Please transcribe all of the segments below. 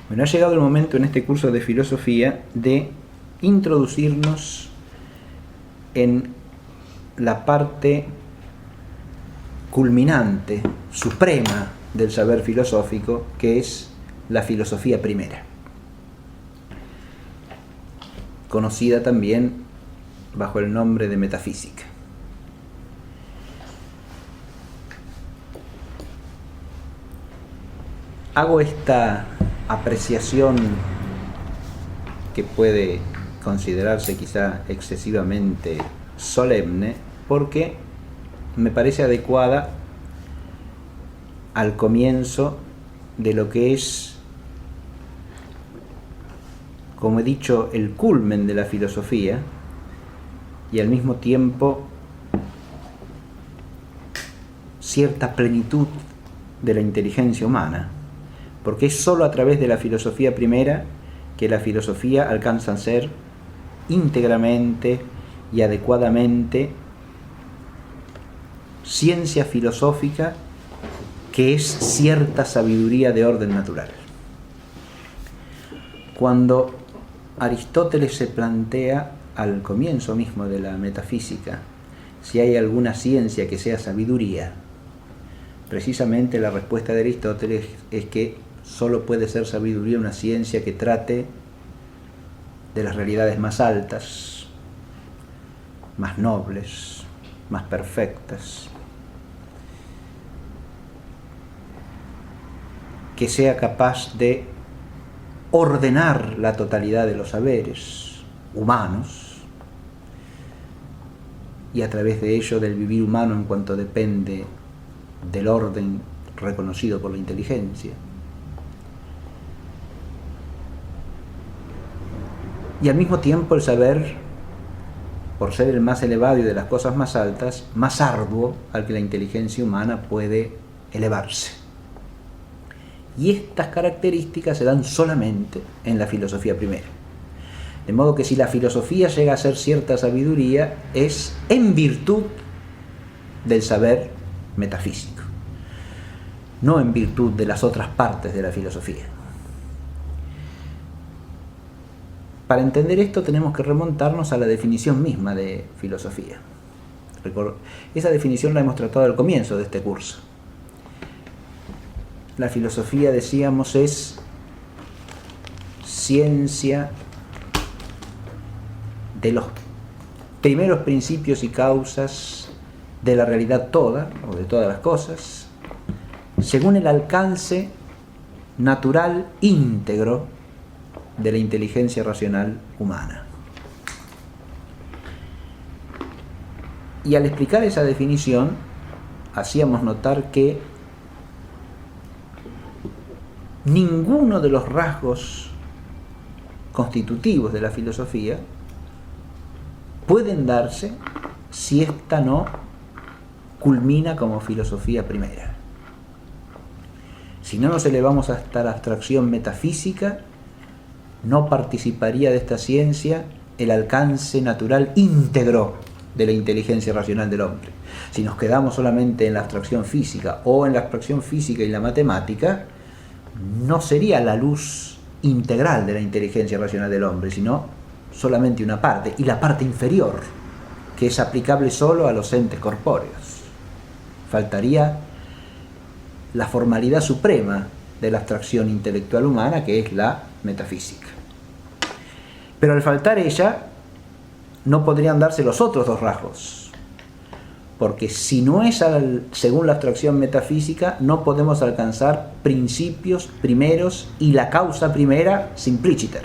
Bueno, ha llegado el momento en este curso de filosofía de introducirnos en la parte culminante, suprema del saber filosófico, que es la filosofía primera, conocida también bajo el nombre de metafísica. Hago esta apreciación que puede considerarse quizá excesivamente solemne porque me parece adecuada al comienzo de lo que es, como he dicho, el culmen de la filosofía y al mismo tiempo cierta plenitud de la inteligencia humana, porque es sólo a través de la filosofía primera que la filosofía alcanza a ser íntegramente y adecuadamente ciencia filosófica, que es cierta sabiduría de orden natural. Cuando Aristóteles se plantea al comienzo mismo de la metafísica si hay alguna ciencia que sea sabiduría, precisamente la respuesta de Aristóteles es que solo puede ser sabiduría una ciencia que trate de las realidades más altas, más nobles, más perfectas, que sea capaz de ordenar la totalidad de los saberes humanos y a través de ello del vivir humano en cuanto depende del orden reconocido por la inteligencia. Y al mismo tiempo el saber, por ser el más elevado y de las cosas más altas, más arduo al que la inteligencia humana puede elevarse. Y estas características se dan solamente en la filosofía primera. De modo que si la filosofía llega a ser cierta sabiduría, es en virtud del saber metafísico, no en virtud de las otras partes de la filosofía. Para entender esto tenemos que remontarnos a la definición misma de filosofía. Esa definición la hemos tratado al comienzo de este curso. La filosofía, decíamos, es ciencia de los primeros principios y causas de la realidad toda, o de todas las cosas, según el alcance natural íntegro de la inteligencia racional humana. Y al explicar esa definición, hacíamos notar que ninguno de los rasgos constitutivos de la filosofía pueden darse si ésta no culmina como filosofía primera. Si no nos elevamos hasta la abstracción metafísica, no participaría de esta ciencia el alcance natural íntegro de la inteligencia racional del hombre. Si nos quedamos solamente en la abstracción física o en la abstracción física y la matemática, no sería la luz integral de la inteligencia racional del hombre, sino solamente una parte, y la parte inferior, que es aplicable solo a los entes corpóreos. Faltaría la formalidad suprema de la abstracción intelectual humana, que es la metafísica. Pero al faltar ella, no podrían darse los otros dos rasgos, porque si no es según la abstracción metafísica, no podemos alcanzar principios primeros y la causa primera simpliciter.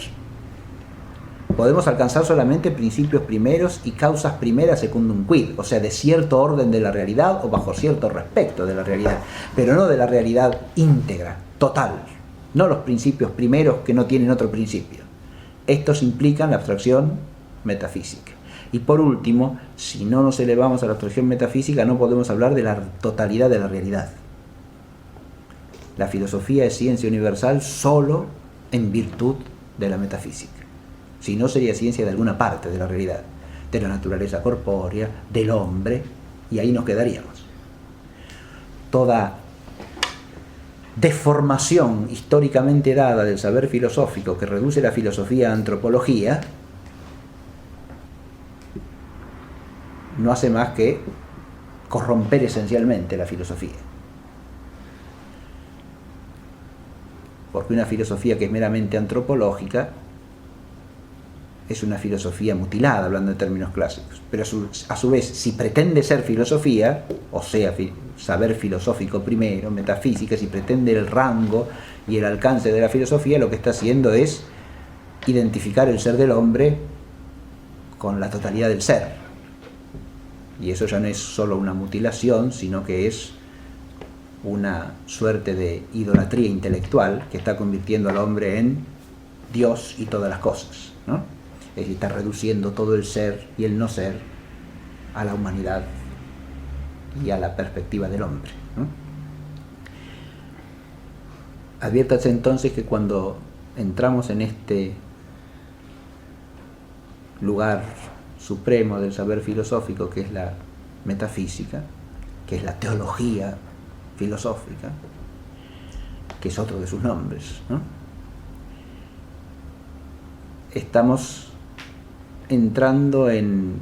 Podemos alcanzar solamente principios primeros y causas primeras secundum quid, o sea, de cierto orden de la realidad o bajo cierto respecto de la realidad, pero no de la realidad íntegra, total, no los principios primeros que no tienen otro principio. Estos implican la abstracción metafísica. Y por último, si no nos elevamos a la abstracción metafísica, no podemos hablar de la totalidad de la realidad. La filosofía es ciencia universal solo en virtud de la metafísica. Si no, sería ciencia de alguna parte de la realidad, de la naturaleza corpórea, del hombre, y ahí nos quedaríamos. Toda deformación históricamente dada del saber filosófico que reduce la filosofía a antropología, no hace más que corromper esencialmente la filosofía. Porque una filosofía que es meramente antropológica es una filosofía mutilada, hablando en términos clásicos. Pero a su vez, si pretende ser filosofía, o sea, saber filosófico primero, metafísica, si pretende el rango y el alcance de la filosofía, lo que está haciendo es identificar el ser del hombre con la totalidad del ser. Y eso ya no es solo una mutilación, sino que es una suerte de idolatría intelectual que está convirtiendo al hombre en Dios y todas las cosas, ¿no? Es decir, está reduciendo todo el ser y el no ser a la humanidad y a la perspectiva del hombre, ¿no? Adviértase entonces que cuando entramos en este lugar supremo del saber filosófico, que es la metafísica, que es la teología filosófica, que es otro de sus nombres, ¿no? Estamos entrando en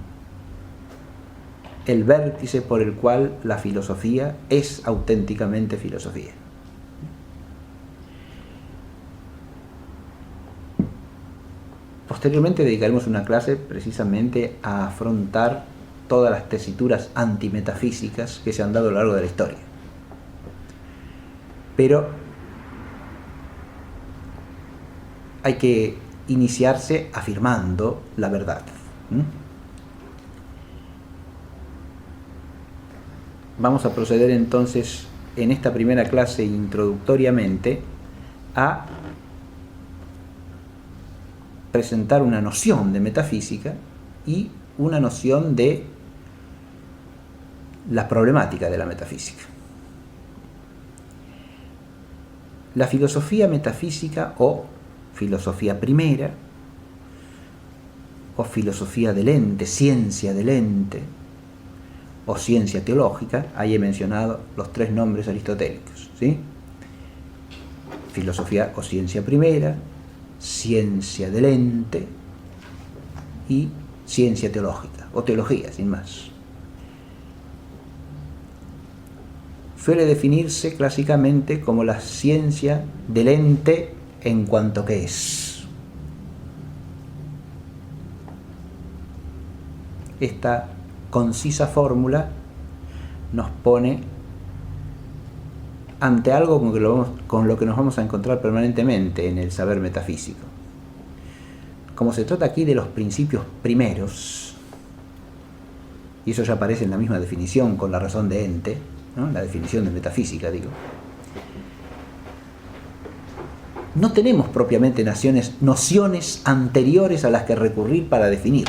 el vértice por el cual la filosofía es auténticamente filosofía. Posteriormente dedicaremos una clase precisamente a afrontar todas las tesituras antimetafísicas que se han dado a lo largo de la historia. Pero hay que iniciarse afirmando la verdad. Vamos a proceder entonces en esta primera clase introductoriamente a presentar una noción de metafísica y una noción de la problemática de la metafísica. La filosofía metafísica o filosofía primera o filosofía del ente, ciencia del ente o ciencia teológica, ahí he mencionado los tres nombres aristotélicos, ¿sí? Filosofía o ciencia primera, ciencia del ente y ciencia teológica o teología, sin más. Suele definirse clásicamente como la ciencia del ente en cuanto que es. Esta concisa fórmula nos pone ante algo con lo que nos vamos a encontrar permanentemente en el saber metafísico. Como se trata aquí de los principios primeros, y eso ya aparece en la misma definición con la razón de ente, ¿no? La definición de metafísica, digo. No tenemos propiamente nociones anteriores a las que recurrir para definir.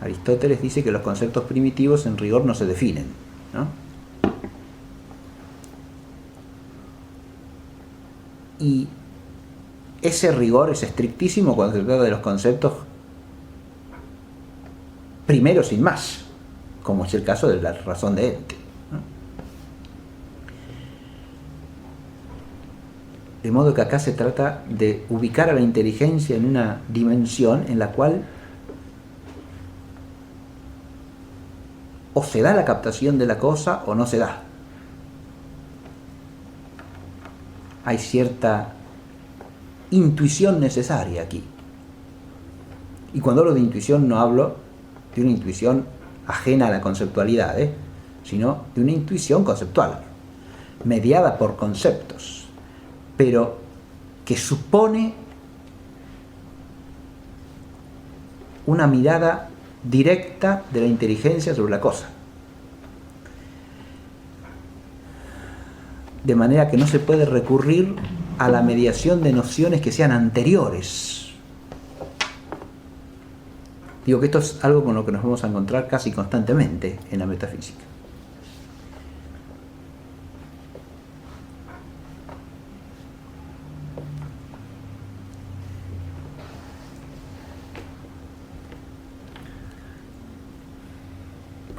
Aristóteles dice que los conceptos primitivos en rigor no se definen, ¿no? Y ese rigor es estrictísimo cuando se trata de los conceptos primeros sin más, como es el caso de la razón de ente, ¿no? De modo que acá se trata de ubicar a la inteligencia en una dimensión en la cual o se da la captación de la cosa o no se da. Hay cierta intuición necesaria aquí. Y cuando hablo de intuición no hablo de una intuición ajena a la conceptualidad, sino de una intuición conceptual, mediada por conceptos, pero que supone una mirada directa de la inteligencia sobre la cosa. De manera que no se puede recurrir a la mediación de nociones que sean anteriores. Digo que esto es algo con lo que nos vamos a encontrar casi constantemente en la metafísica.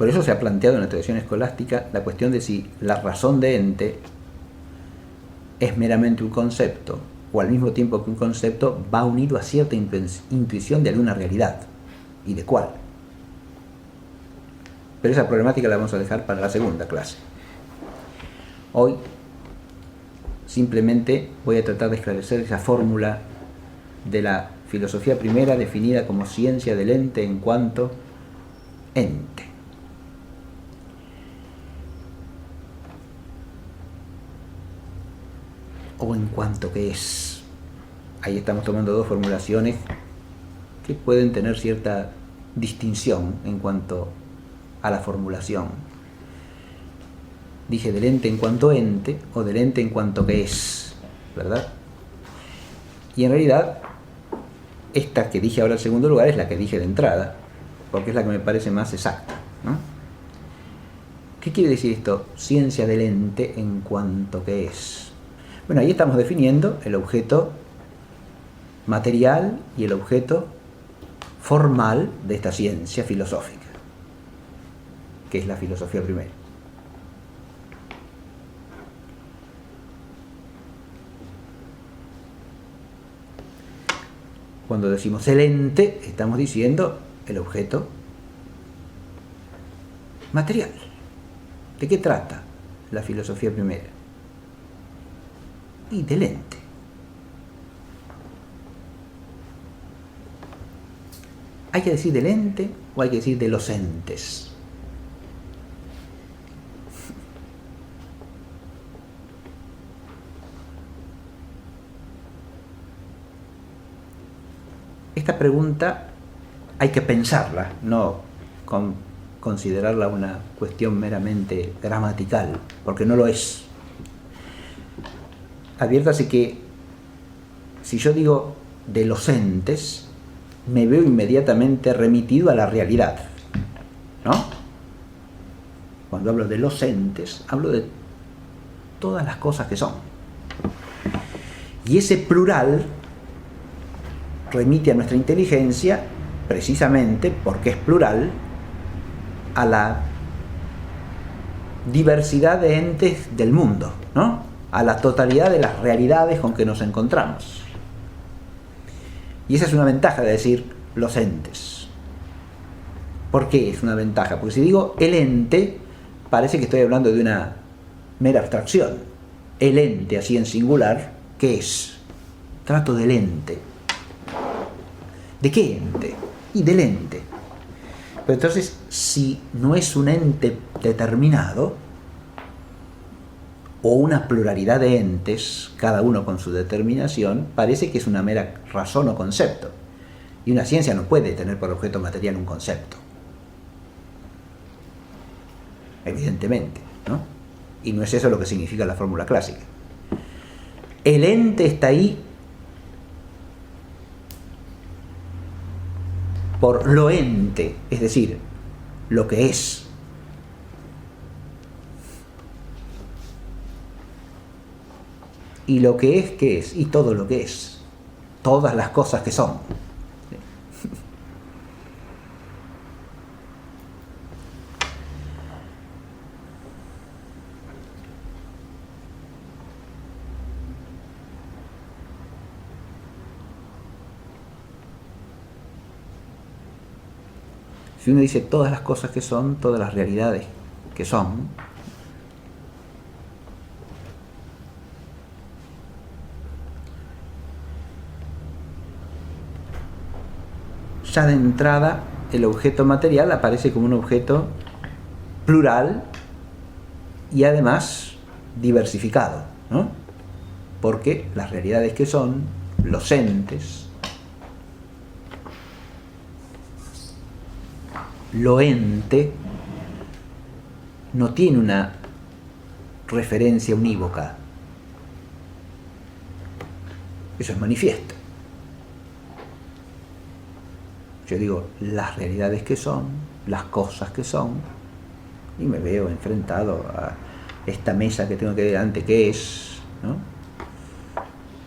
Por eso se ha planteado en la tradición escolástica la cuestión de si la razón de ente es meramente un concepto, o al mismo tiempo que un concepto va unido a cierta intuición de alguna realidad, y de cuál. Pero esa problemática la vamos a dejar para la segunda clase. Hoy simplemente voy a tratar de esclarecer esa fórmula de la filosofía primera definida como ciencia del ente en cuanto ente. O en cuanto que es. Ahí estamos tomando dos formulaciones que pueden tener cierta distinción en cuanto a la formulación. Dije del ente en cuanto ente o del ente en cuanto que es, ¿verdad? Y en realidad esta que dije ahora en segundo lugar es la que dije de entrada, porque es la que me parece más exacta, ¿no? ¿Qué quiere decir esto? Ciencia del ente en cuanto que es. Bueno, ahí estamos definiendo el objeto material y el objeto formal de esta ciencia filosófica, que es la filosofía primera. Cuando decimos el ente, estamos diciendo el objeto material. ¿De qué trata la filosofía primera? Y del ente. ¿Hay que decir del ente o hay que decir de los entes? Esta pregunta hay que pensarla, no considerarla una cuestión meramente gramatical, porque no lo es. Adviértase que si yo digo de los entes, me veo inmediatamente remitido a la realidad, ¿no? Cuando hablo de los entes, hablo de todas las cosas que son. Y ese plural remite a nuestra inteligencia, precisamente porque es plural, a la diversidad de entes del mundo, ¿no? A la totalidad de las realidades con que nos encontramos. Y esa es una ventaja de decir los entes. ¿Por qué es una ventaja? Porque si digo el ente, parece que estoy hablando de una mera abstracción. El ente, así en singular, ¿qué es? Trato del ente. ¿De qué ente? Y del ente. Pero entonces, si no es un ente determinado, o una pluralidad de entes, cada uno con su determinación, parece que es una mera razón o concepto. Y una ciencia no puede tener por objeto material un concepto. Evidentemente, ¿no? Y no es eso lo que significa la fórmula clásica. El ente está ahí por lo ente, es decir, lo que es. Y lo que es, ¿qué es? Y todo lo que es. Todas las cosas que son. Si uno dice todas las cosas que son, todas las realidades que son, ya de entrada el objeto material aparece como un objeto plural y además diversificado, ¿no? Porque las realidades que son, los entes, lo ente, no tiene una referencia unívoca. Eso es manifiesto. Yo digo las realidades que son, las cosas que son, y me veo enfrentado a esta mesa que tengo que delante, que es, ¿no?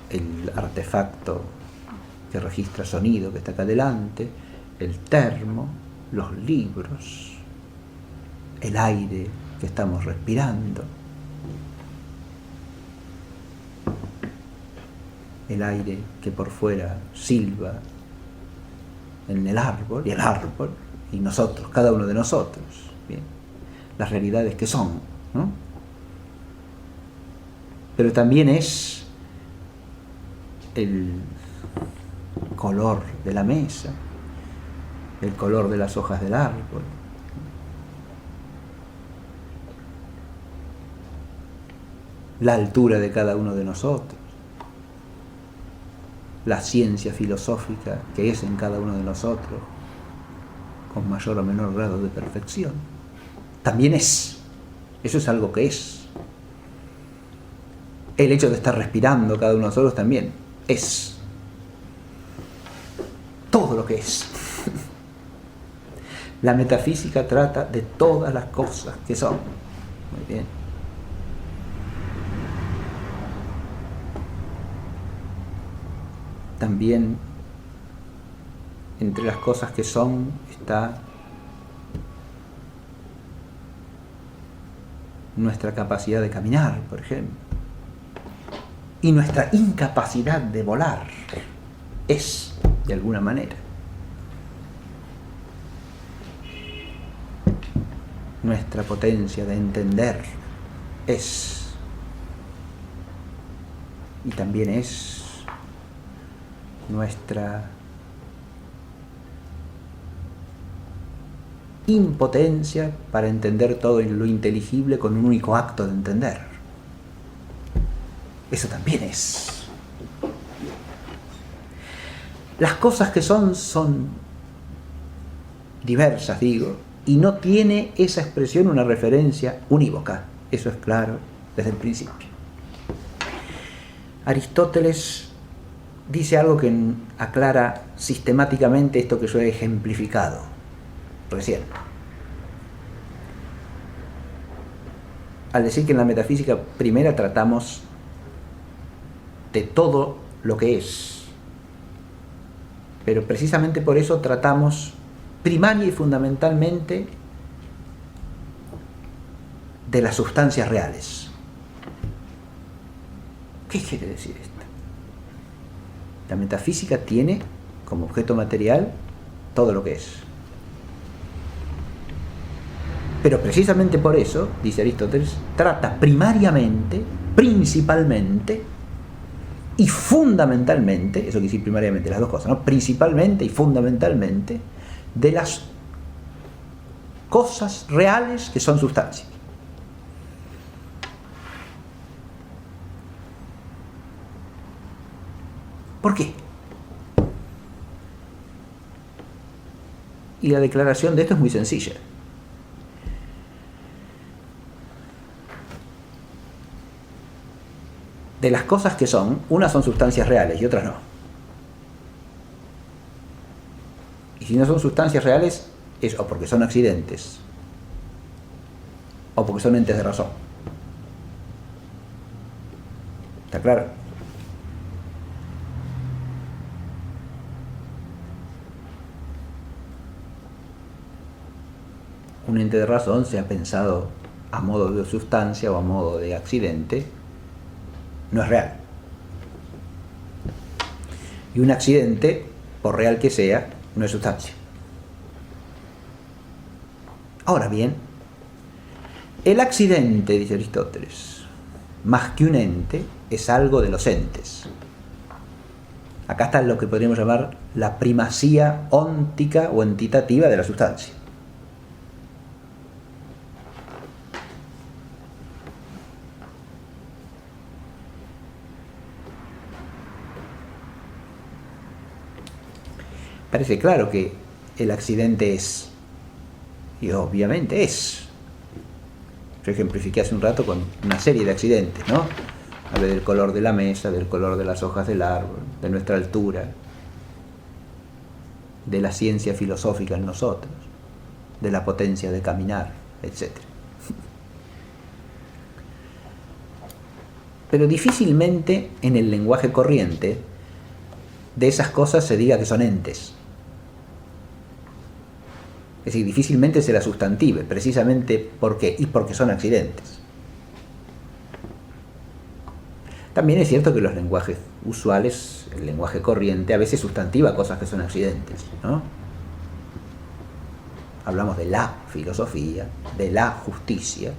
El artefacto que registra sonido que está acá delante, el termo, los libros, el aire que estamos respirando, el aire que por fuera silba en el árbol, y el árbol, y nosotros, cada uno de nosotros, bien, las realidades que son, ¿no? Pero también es el color de la mesa, el color de las hojas del árbol, la altura de cada uno de nosotros, la ciencia filosófica que es en cada uno de nosotros, con mayor o menor grado de perfección. También es. Eso es algo que es. El hecho de estar respirando cada uno de nosotros también es. Todo lo que es. La metafísica trata de todas las cosas que son. Muy bien. También entre las cosas que son está nuestra capacidad de caminar, por ejemplo, y nuestra incapacidad de volar es, de alguna manera. Nuestra potencia de entender es, y también es nuestra impotencia para entender todo lo inteligible con un único acto de entender. Eso también es. Las cosas que son diversas, digo, y no tiene esa expresión una referencia unívoca. Eso es claro desde el principio. Aristóteles dice algo que aclara sistemáticamente esto que yo he ejemplificado recién. Al decir que en la metafísica primera tratamos de todo lo que es, pero precisamente por eso tratamos primaria y fundamentalmente de las sustancias reales. ¿Qué quiere decir esto? La metafísica tiene como objeto material todo lo que es. Pero precisamente por eso, dice Aristóteles, trata primariamente, principalmente y fundamentalmente, eso quiere decir primariamente, las dos cosas, ¿no? Principalmente y fundamentalmente, de las cosas reales que son sustancias. ¿Por qué? Y la declaración de esto es muy sencilla. De las cosas que son, unas son sustancias reales y otras no. Y si no son sustancias reales, es o porque son accidentes, o porque son entes de razón. ¿Está claro? Un ente de razón, sea pensado a modo de sustancia o a modo de accidente, no es real. Y un accidente, por real que sea, no es sustancia. Ahora bien, el accidente, dice Aristóteles, más que un ente, es algo de los entes. Acá está lo que podríamos llamar la primacía óntica o entitativa de la sustancia. Parece claro que el accidente es, y obviamente es. Yo ejemplifiqué hace un rato con una serie de accidentes, ¿no? Hablé del color de la mesa, del color de las hojas del árbol, de nuestra altura, de la ciencia filosófica en nosotros, de la potencia de caminar, etc. Pero difícilmente en el lenguaje corriente de esas cosas se diga que son entes. Es decir, difícilmente se la sustantive, precisamente ¿por qué? Y porque son accidentes. También es cierto que los lenguajes usuales, el lenguaje corriente, a veces sustantiva cosas que son accidentes, ¿no? Hablamos de la filosofía, de la justicia,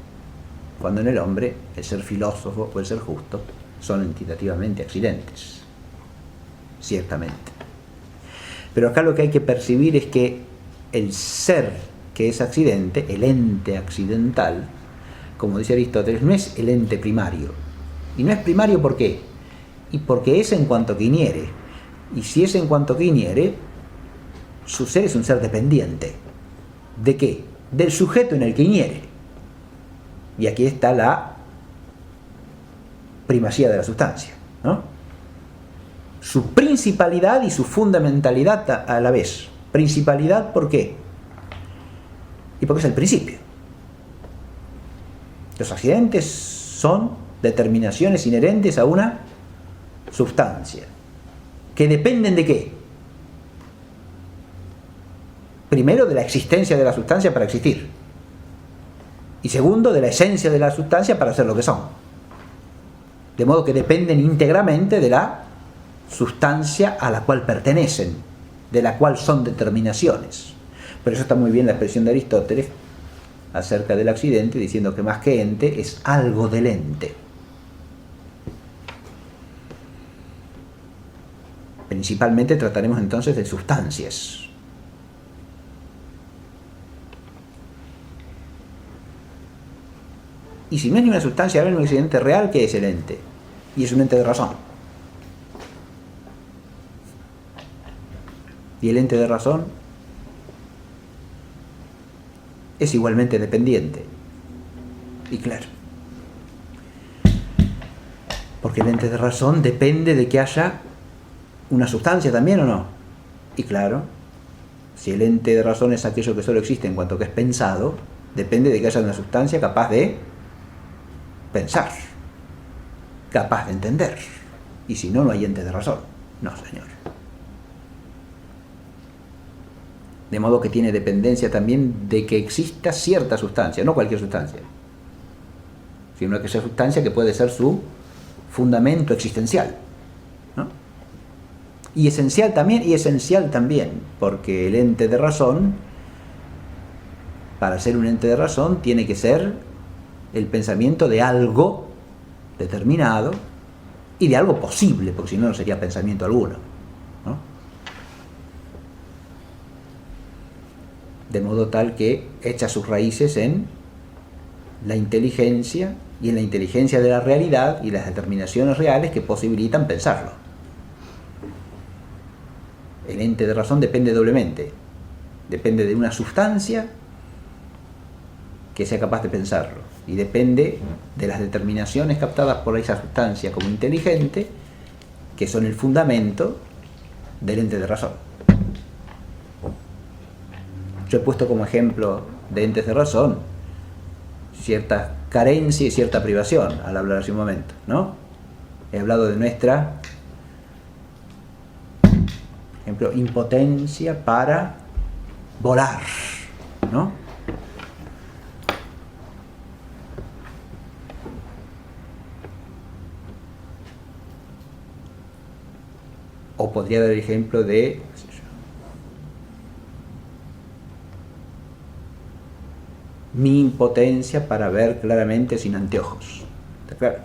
cuando en el hombre el ser filósofo o el ser justo son entitativamente accidentes, ciertamente. Pero acá lo que hay que percibir es que el ser que es accidente, el ente accidental, como dice Aristóteles, no es el ente primario. Y no es primario ¿por qué? Y porque es en cuanto que inhiere. Y si es en cuanto que inhiere, su ser es un ser dependiente. ¿De qué? Del sujeto en el que inhiere. Y aquí está la primacía de la sustancia, ¿no? Su principalidad y su fundamentalidad a la vez. Principalidad, ¿por qué? Y porque es el principio. Los accidentes son determinaciones inherentes a una sustancia. ¿Que dependen de qué? Primero, de la existencia de la sustancia para existir. Y segundo, de la esencia de la sustancia para ser lo que son. De modo que dependen íntegramente de la sustancia a la cual pertenecen, de la cual son determinaciones. Por eso está muy bien la expresión de Aristóteles acerca del accidente, diciendo que más que ente es algo del ente. Principalmente trataremos entonces de sustancias. Y si no es ni una sustancia ni un accidente real, ¿qué es el ente? Y es un ente de razón. Y el ente de razón es igualmente dependiente. Y claro, porque el ente de razón depende de que haya una sustancia también, ¿o no? Y claro, si el ente de razón es aquello que solo existe en cuanto que es pensado, depende de que haya una sustancia capaz de pensar, capaz de entender. Y si no, no hay ente de razón. No, señor. De modo que tiene dependencia también de que exista cierta sustancia, no cualquier sustancia, sino aquella sustancia que puede ser su fundamento existencial, ¿no? Y esencial también, porque el ente de razón, para ser un ente de razón, tiene que ser el pensamiento de algo determinado y de algo posible, porque si no, no sería pensamiento alguno, ¿no? De modo tal que echa sus raíces en la inteligencia y en la inteligencia de la realidad y las determinaciones reales que posibilitan pensarlo. El ente de razón depende doblemente. Depende de una sustancia que sea capaz de pensarlo y depende de las determinaciones captadas por esa sustancia como inteligente, que son el fundamento del ente de razón. Yo he puesto como ejemplo de entes de razón cierta carencia y cierta privación al hablar hace un momento, ¿no? He hablado de nuestra, por ejemplo, impotencia para volar, ¿no? O podría dar el ejemplo de mi impotencia para ver claramente sin anteojos. ¿Está claro?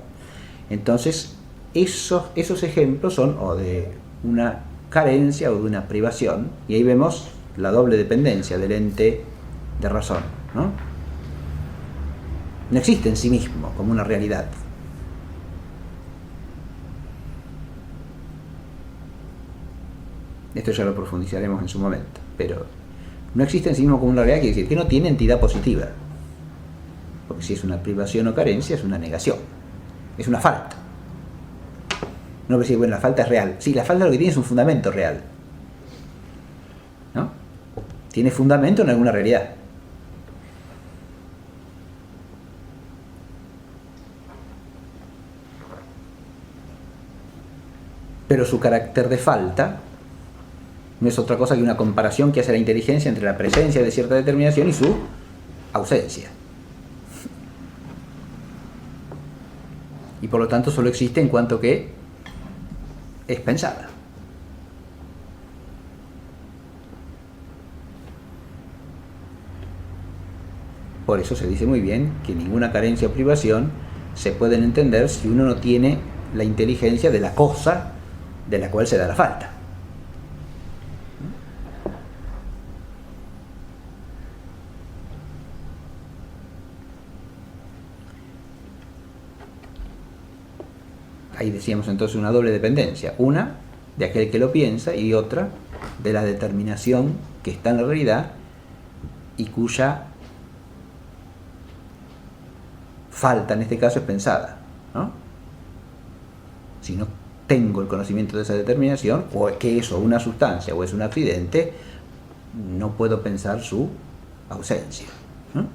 Entonces, esos ejemplos son o de una carencia o de una privación, y ahí vemos la doble dependencia del ente de razón, ¿no? No existe en sí mismo como una realidad. Esto ya lo profundizaremos en su momento, pero no existe en sí mismo como una realidad, quiere decir que no tiene entidad positiva. Porque si es una privación o carencia, es una negación, es una falta. No puede decir, bueno, la falta es real. Sí, la falta lo que tiene es un fundamento real, ¿no? Tiene fundamento en alguna realidad. Pero su carácter de falta No es otra cosa que una comparación que hace la inteligencia entre la presencia de cierta determinación y su ausencia. Y por lo tanto solo existe en cuanto que es pensada. Por eso se dice muy bien que ninguna carencia o privación se pueden entender si uno no tiene la inteligencia de la cosa de la cual se da la falta. Ahí decíamos entonces una doble dependencia, una de aquel que lo piensa y otra de la determinación que está en la realidad y cuya falta en este caso es pensada, ¿no? Si no tengo el conocimiento de esa determinación, o que eso es una sustancia o es un accidente, no puedo pensar su ausencia, ¿no?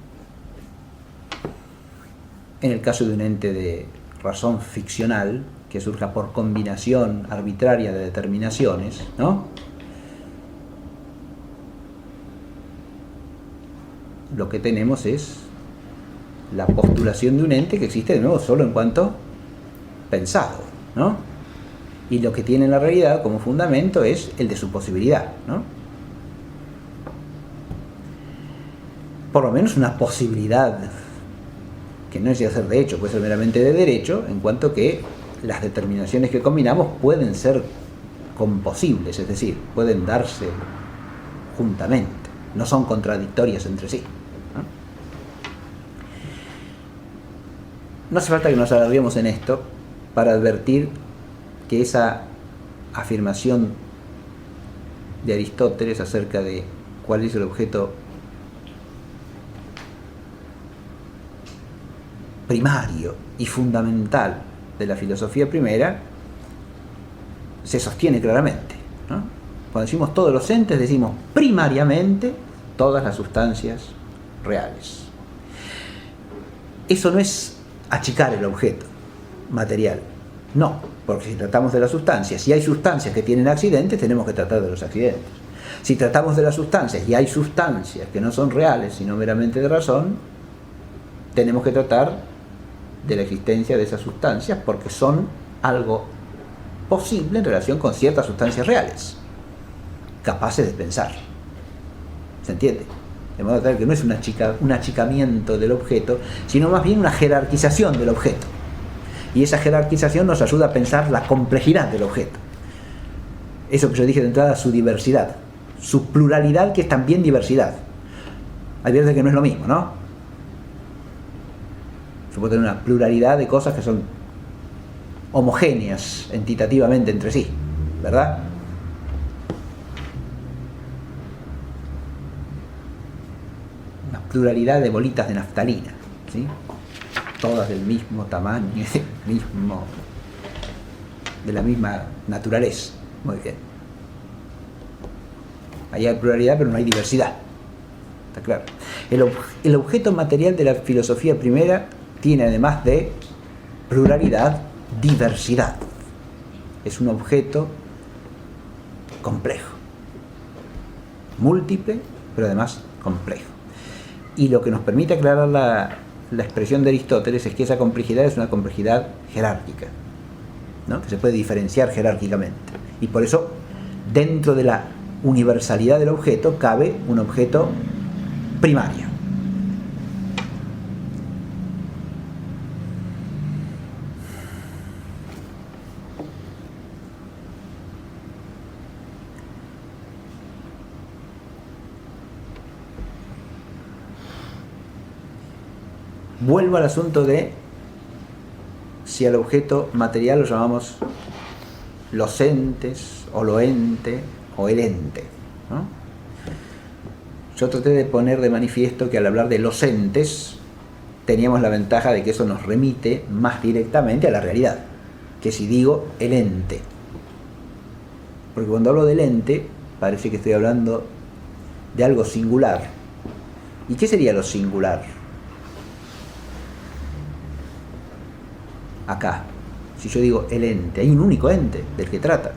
En el caso de un ente de razón ficcional que surja por combinación arbitraria de determinaciones, ¿no? Lo que tenemos es la postulación de un ente que existe de nuevo solo en cuanto pensado, ¿no? Y lo que tiene en la realidad como fundamento es el de su posibilidad, ¿no? Por lo menos una posibilidad que no es de ser de hecho, puede ser meramente de derecho, en cuanto que las determinaciones que combinamos pueden ser composibles, es decir, pueden darse juntamente, no son contradictorias entre sí, ¿no? No hace falta que nos alarguemos en esto para advertir que esa afirmación de Aristóteles acerca de cuál es el objeto primario y fundamental de la filosofía primera se sostiene claramente, ¿no? Cuando decimos todos los entes, decimos primariamente todas las sustancias reales. Eso no es achicar el objeto material, no, porque si tratamos de las sustancias, si hay sustancias que tienen accidentes, tenemos que tratar de los accidentes. Si tratamos de las sustancias y hay sustancias que no son reales, sino meramente de razón, tenemos que tratar de la existencia de esas sustancias porque son algo posible en relación con ciertas sustancias reales, capaces de pensar. ¿Se entiende? De modo tal que no es un achicamiento del objeto, sino más bien una jerarquización del objeto. Y esa jerarquización nos ayuda a pensar la complejidad del objeto. Eso que yo dije de entrada, su diversidad, su pluralidad, que es también diversidad. Hay veces que no es lo mismo, ¿no? Se puede tener una pluralidad de cosas que son homogéneas entitativamente entre sí, ¿verdad? Una pluralidad de bolitas de naftalina, ¿sí? Todas del mismo tamaño, de la misma naturaleza. Muy bien. Ahí hay pluralidad, pero no hay diversidad. Está claro. El objeto material de la filosofía primera tiene, además de pluralidad, diversidad. Es un objeto complejo, múltiple, pero además complejo. Y lo que nos permite aclarar la expresión de Aristóteles es que esa complejidad es una complejidad jerárquica, ¿no? Que se puede diferenciar jerárquicamente. Y por eso, dentro de la universalidad del objeto, cabe un objeto primario. Vuelvo al asunto de si al objeto material lo llamamos los entes, o lo ente, o el ente, ¿no? Yo traté de poner de manifiesto que al hablar de los entes teníamos la ventaja de que eso nos remite más directamente a la realidad que si digo el ente, porque cuando hablo del ente parece que estoy hablando de algo singular. ¿Y qué sería lo singular? Acá, si yo digo el ente, hay un único ente del que trata.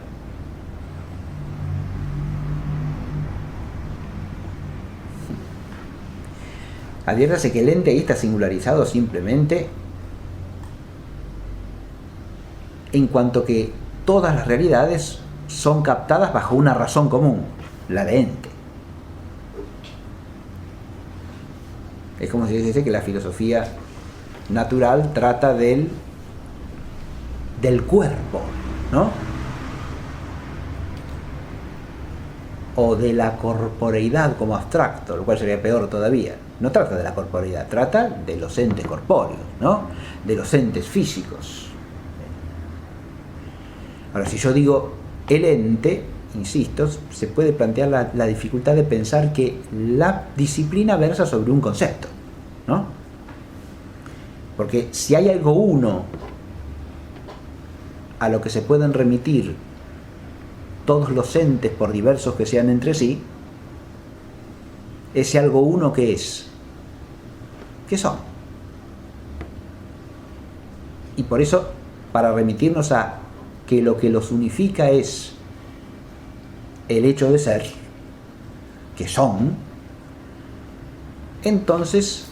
Adviértase que el ente ahí está singularizado simplemente en cuanto que todas las realidades son captadas bajo una razón común, la de ente. Es como si dijese que la filosofía natural trata del cuerpo, ¿no? O de la corporeidad como abstracto, lo cual sería peor todavía. No trata de la corporeidad, trata de los entes corpóreos, ¿no? De los entes físicos. Ahora, si yo digo el ente, insisto, se puede plantear la dificultad de pensar que la disciplina versa sobre un concepto, ¿no? Porque si hay algo uno a lo que se pueden remitir todos los entes, por diversos que sean entre sí, ese algo uno que es, ¿qué son? Y por eso, para remitirnos a que lo que los unifica es el hecho de ser, que son, entonces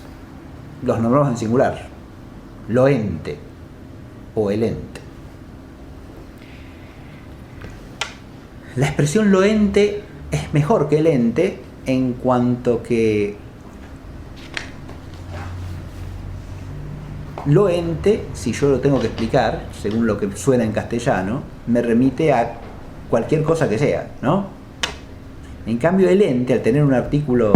los nombramos en singular, lo ente o el ente. La expresión lo ente es mejor que el ente en cuanto que lo ente, si yo lo tengo que explicar, según lo que suena en castellano, me remite a cualquier cosa que sea, ¿no? En cambio el ente, al tener un artículo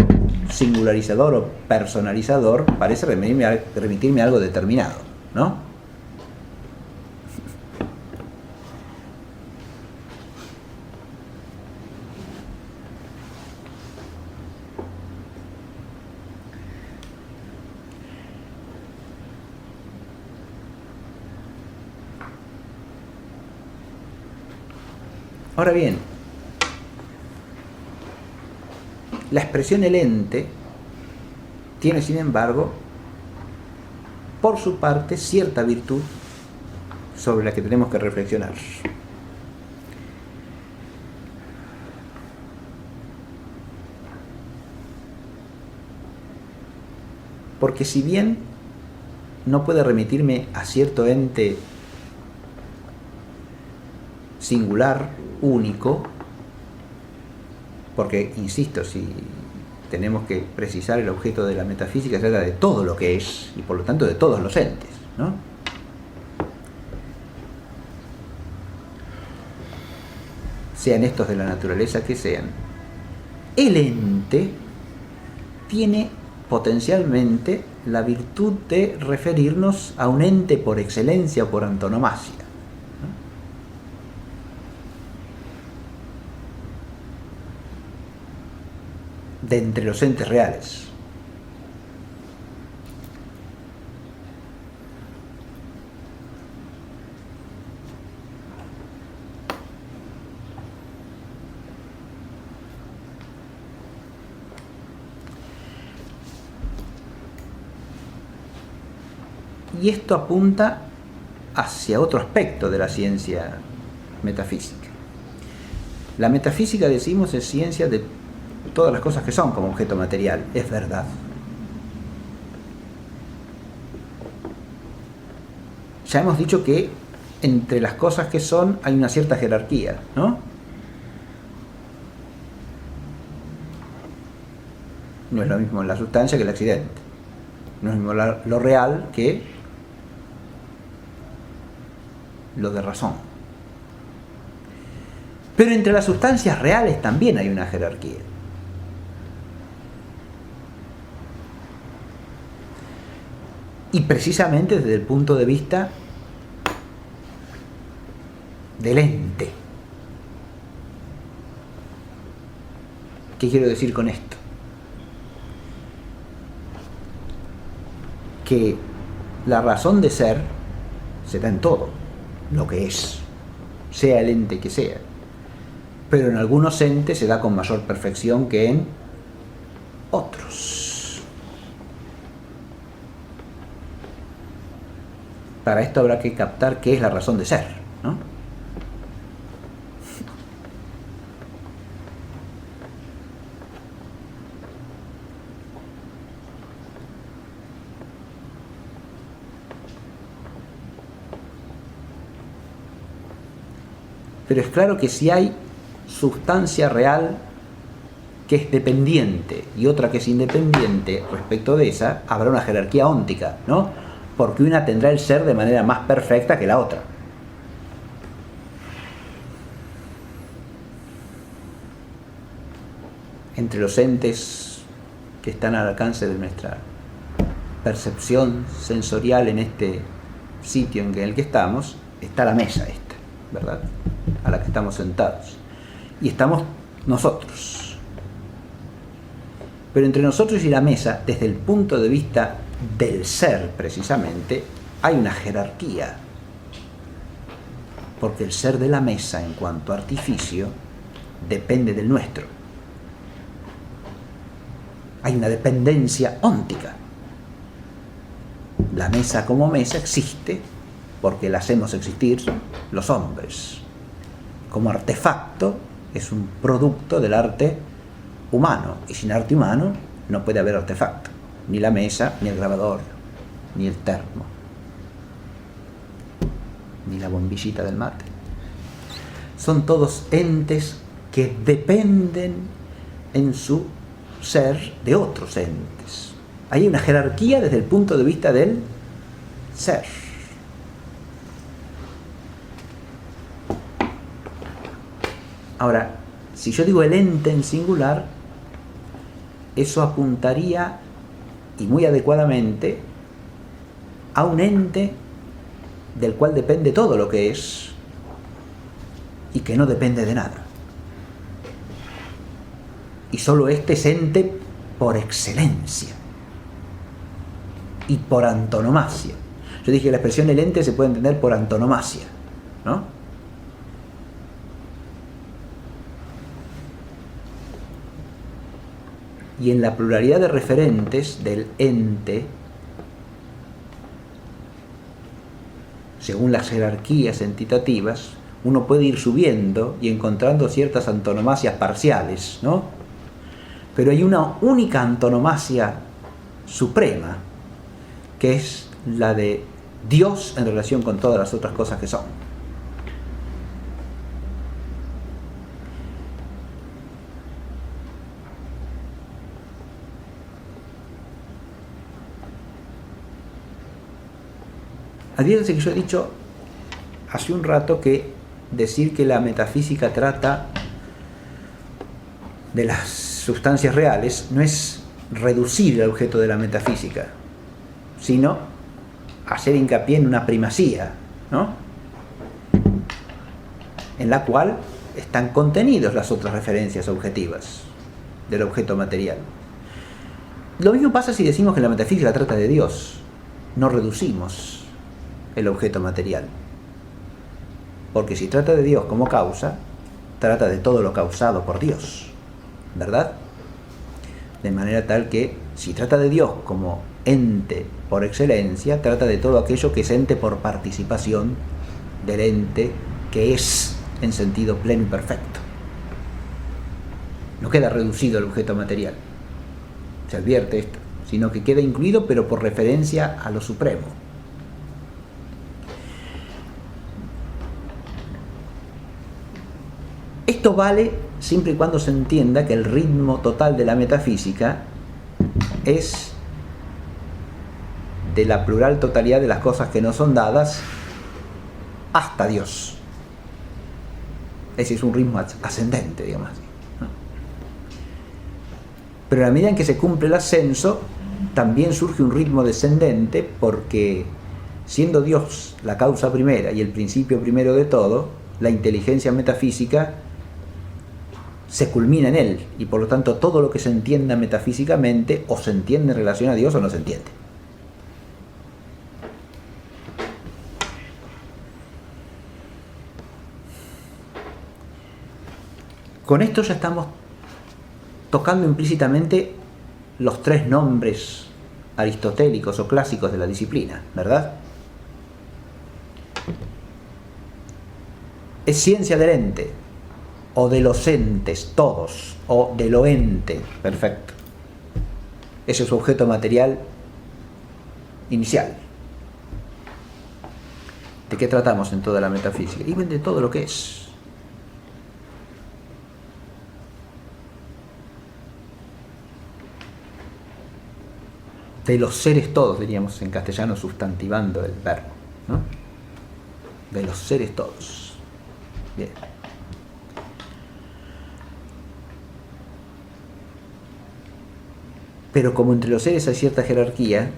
singularizador o personalizador, parece remitirme a algo determinado, ¿no? Ahora bien, la expresión el ente tiene, sin embargo, por su parte, cierta virtud sobre la que tenemos que reflexionar. Porque si bien no puede remitirme a cierto ente singular, único, porque, insisto, si tenemos que precisar el objeto de la metafísica, se trata de todo lo que es, y por lo tanto de todos los entes, ¿no? Sean estos de la naturaleza que sean. El ente tiene potencialmente la virtud de referirnos a un ente por excelencia o por antonomasia. De entre los entes reales. Y esto apunta hacia otro aspecto de la ciencia metafísica. La metafísica, decimos, es ciencia de todas las cosas que son como objeto material, es verdad. Ya hemos dicho que entre las cosas que son hay una cierta jerarquía, ¿no? No es lo mismo la sustancia que el accidente. No es lo mismo lo real que lo de razón. Pero entre las sustancias reales también hay una jerarquía. Y precisamente desde el punto de vista del ente. ¿Qué quiero decir con esto? Que la razón de ser se da en todo lo que es, sea el ente que sea. Pero en algunos entes se da con mayor perfección que en otros. Para esto habrá que captar qué es la razón de ser, ¿no? Pero es claro que si hay sustancia real que es dependiente y otra que es independiente respecto de esa, habrá una jerarquía óntica, ¿no? Porque una tendrá el ser de manera más perfecta que la otra. Entre los entes que están al alcance de nuestra percepción sensorial en este sitio en el que estamos, está la mesa esta, ¿verdad? A la que estamos sentados. Y estamos nosotros. Pero entre nosotros y la mesa, desde el punto de vista del ser precisamente, hay una jerarquía. Porque el ser de la mesa en cuanto a artificio depende del nuestro. Hay una dependencia óntica. La mesa como mesa existe porque la hacemos existir los hombres. Como artefacto es un producto del arte humano, y sin arte humano no puede haber artefacto, ni la mesa, ni el grabador, ni el termo, ni la bombillita del mate. Son todos entes que dependen en su ser de otros entes. Hay una jerarquía desde el punto de vista del ser. Ahora, si yo digo el ente en singular, eso apuntaría, y muy adecuadamente, a un ente del cual depende todo lo que es y que no depende de nada. Y solo este es ente por excelencia y por antonomasia. Yo dije que la expresión el ente se puede entender por antonomasia, ¿no? Y en la pluralidad de referentes del ente, según las jerarquías entitativas, uno puede ir subiendo y encontrando ciertas antonomasias parciales, ¿no? Pero hay una única antonomasia suprema, que es la de Dios en relación con todas las otras cosas que son. Adviértanse que yo he dicho hace un rato que decir que la metafísica trata de las sustancias reales no es reducir el objeto de la metafísica, sino hacer hincapié en una primacía, ¿no? En la cual están contenidas las otras referencias objetivas del objeto material. Lo mismo pasa si decimos que la metafísica trata de Dios. No reducimos el objeto material, porque si trata de Dios como causa, trata de todo lo causado por Dios, ¿verdad? De manera tal que si trata de Dios como ente por excelencia, trata de todo aquello que es ente por participación del ente que es en sentido pleno y perfecto. No queda reducido el objeto material, se advierte esto, sino que queda incluido pero por referencia a lo supremo. Esto vale siempre y cuando se entienda que el ritmo total de la metafísica es de la plural totalidad de las cosas que no son dadas hasta Dios. Ese es un ritmo ascendente, digamos así, ¿no? Pero a la medida en que se cumple el ascenso, también surge un ritmo descendente, porque siendo Dios la causa primera y el principio primero de todo, la inteligencia metafísica se culmina en él, y por lo tanto todo lo que se entienda metafísicamente o se entiende en relación a Dios o no se entiende. Con esto ya estamos tocando implícitamente los tres nombres aristotélicos o clásicos de la disciplina, ¿verdad? Es ciencia del ente, o de los entes todos, o de lo ente perfecto. Ese es su objeto material inicial. ¿De qué tratamos en toda la metafísica? Y de todo lo que es. de los seres todos, diríamos en castellano, sustantivando el verbo, ¿no? De los seres todos. Bien. Pero como entre los seres hay cierta jerarquía,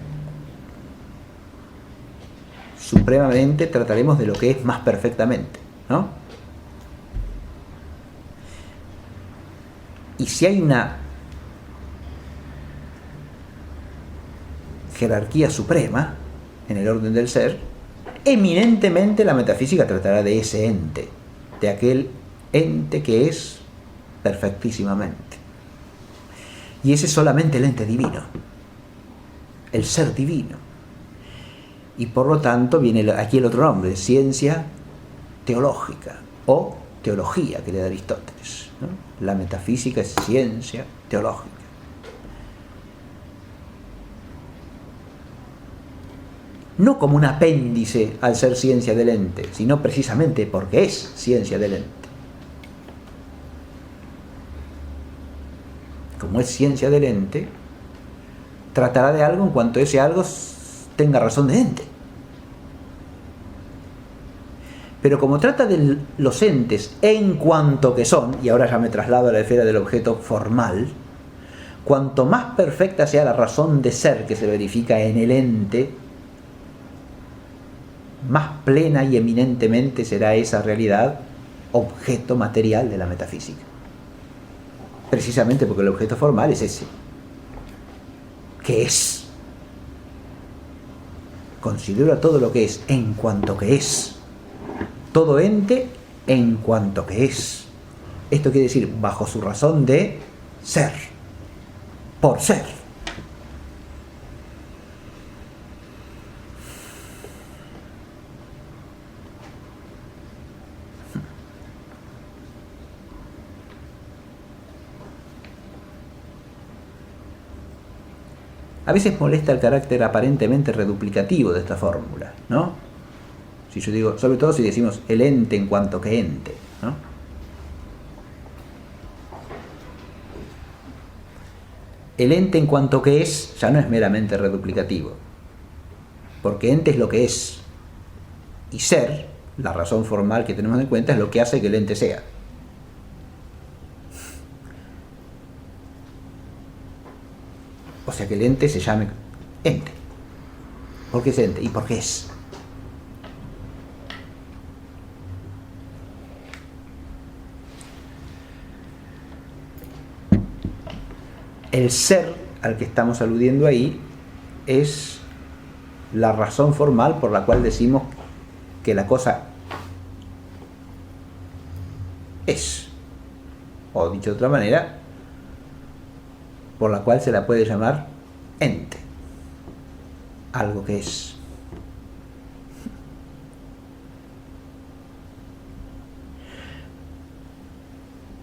supremamente trataremos de lo que es más perfectamente, ¿no? Y si hay una jerarquía suprema en el orden del ser, eminentemente la metafísica tratará de ese ente, de aquel ente que es perfectísimamente. Y ese es solamente el ente divino, el ser divino. Y por lo tanto viene aquí el otro nombre, ciencia teológica o teología que le da Aristóteles, ¿no? La metafísica es ciencia teológica. No como un apéndice al ser ciencia del ente, sino precisamente porque es ciencia del ente. Como es ciencia del ente, tratará de algo en cuanto ese algo tenga razón de ente. Pero como trata de los entes en cuanto que son, y ahora ya me traslado a la esfera del objeto formal, cuanto más perfecta sea la razón de ser que se verifica en el ente, más plena y eminentemente será esa realidad objeto material de la metafísica. Precisamente porque el objeto formal es ese, que es. Considera todo lo que es en cuanto que es. Todo ente en cuanto que es. Esto quiere decir bajo su razón de ser, por ser. A veces molesta el carácter aparentemente reduplicativo de esta fórmula, ¿no? Si yo digo, sobre todo si decimos el ente en cuanto que ente, ¿no? El ente en cuanto que es ya no es meramente reduplicativo, porque ente es lo que es, y ser, la razón formal que tenemos en cuenta, es lo que hace que el ente sea. O sea que el ente se llame ente. ¿Por qué es ente? ¿Y por qué es? El ser al que estamos aludiendo ahí es la razón formal por la cual decimos que la cosa es. O dicho de otra manera, por la cual se la puede llamar ente, algo que es.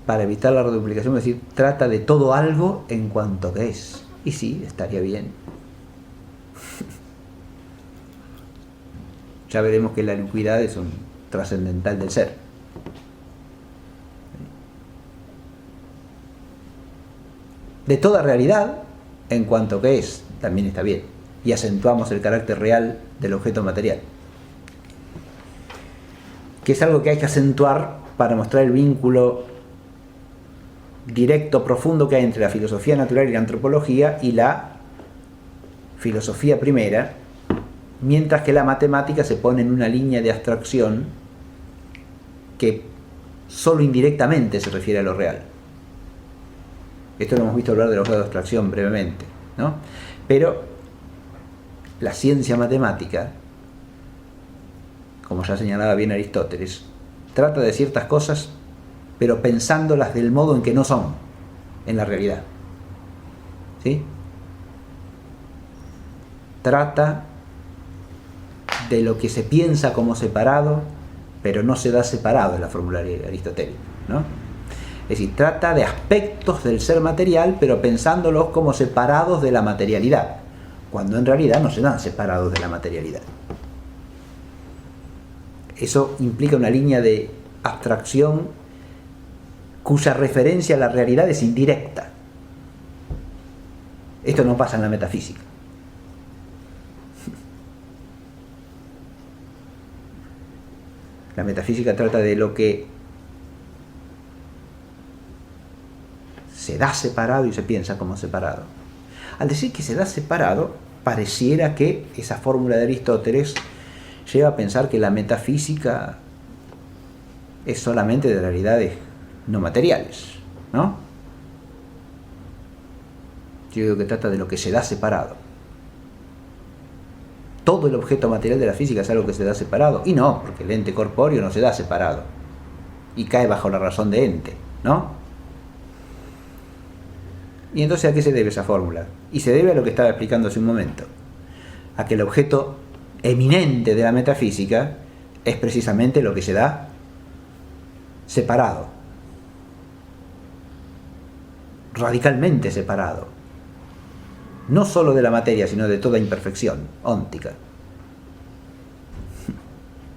Para evitar la reduplicación, es decir, trata de todo algo en cuanto que es. Y sí, estaría bien. Ya veremos que la liquidad es un trascendental del ser. De toda realidad, en cuanto que es, también está bien. Y acentuamos el carácter real del objeto material, que es algo que hay que acentuar para mostrar el vínculo directo, profundo que hay entre la filosofía natural y la antropología y la filosofía primera, mientras que la matemática se pone en una línea de abstracción que solo indirectamente se refiere a lo real. Esto lo hemos visto hablar de los grados de abstracción brevemente, ¿no? Pero la ciencia matemática, como ya señalaba bien Aristóteles, trata de ciertas cosas, pero pensándolas del modo en que no son en la realidad. ¿Sí? Trata de lo que se piensa como separado, pero no se da separado en la fórmula aristotélica, ¿no? Es decir, trata de aspectos del ser material, pero pensándolos como separados de la materialidad, cuando en realidad no se dan separados de la materialidad. Eso implica una línea de abstracción cuya referencia a la realidad es indirecta. Esto no pasa en la metafísica. La metafísica trata de lo que se da separado y se piensa como separado. Al decir que se da separado, pareciera que esa fórmula de Aristóteles lleva a pensar que la metafísica es solamente de realidades no materiales, ¿no? Yo digo que trata de lo que se da separado. Todo el objeto material de la física es algo que se da separado. Y no, porque el ente corpóreo no se da separado. Y cae bajo la razón de ente, ¿no? Y entonces, ¿a qué se debe esa fórmula? Y se debe a lo que estaba explicando hace un momento. A que el objeto eminente de la metafísica es precisamente lo que se da separado. Radicalmente separado. No solo de la materia, sino de toda imperfección óntica.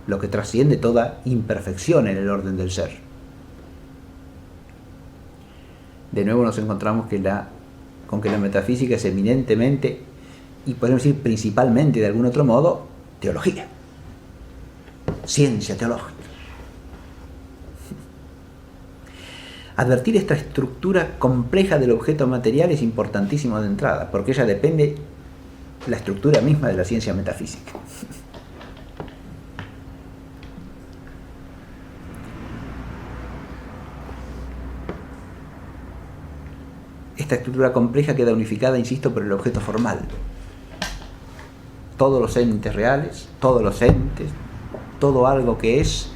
Lo que trasciende toda imperfección en el orden del ser. De nuevo nos encontramos con que la metafísica es eminentemente, y podemos decir principalmente de algún otro modo, teología. Ciencia teológica. Advertir esta estructura compleja del objeto material es importantísimo de entrada, porque ella depende de la estructura misma de la ciencia metafísica. Esta estructura compleja queda unificada, insisto, por el objeto formal. Todos los entes reales, todos los entes, todo algo que es,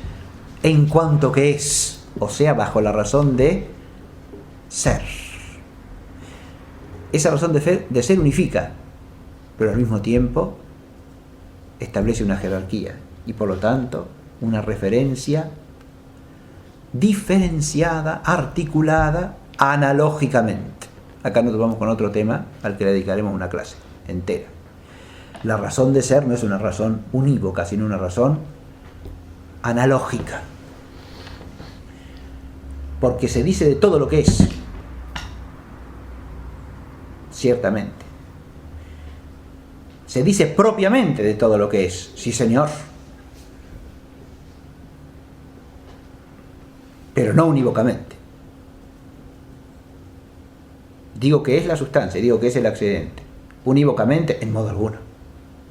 en cuanto que es, o sea, bajo la razón de ser. Esa razón de ser unifica, pero al mismo tiempo establece una jerarquía y por lo tanto una referencia diferenciada, articulada, analógicamente. Acá nos vamos con otro tema al que le dedicaremos una clase entera. La razón de ser no es una razón unívoca, sino una razón analógica. Porque se dice de todo lo que es, ciertamente. Se dice propiamente de todo lo que es, sí señor. Pero no unívocamente. Digo que es la sustancia, digo que es el accidente. Unívocamente, en modo alguno.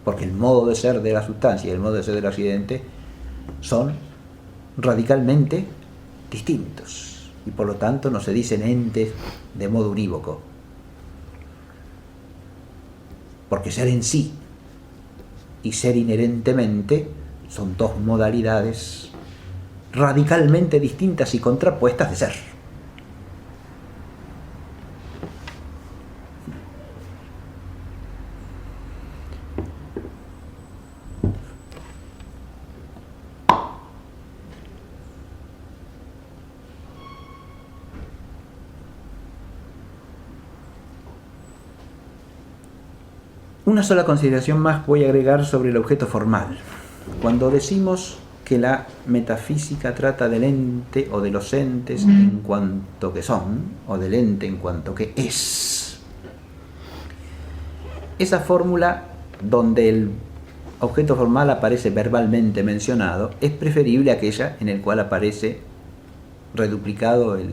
Porque el modo de ser de la sustancia y el modo de ser del accidente son radicalmente distintos. Y por lo tanto no se dicen entes de modo unívoco. Porque ser en sí y ser inherentemente son dos modalidades radicalmente distintas y contrapuestas de ser. Una sola consideración más voy a agregar sobre el objeto formal. Cuando decimos que la metafísica trata del ente o de los entes en cuanto que son, o del ente en cuanto que es, esa fórmula donde el objeto formal aparece verbalmente mencionado es preferible a aquella en la cual aparece reduplicado el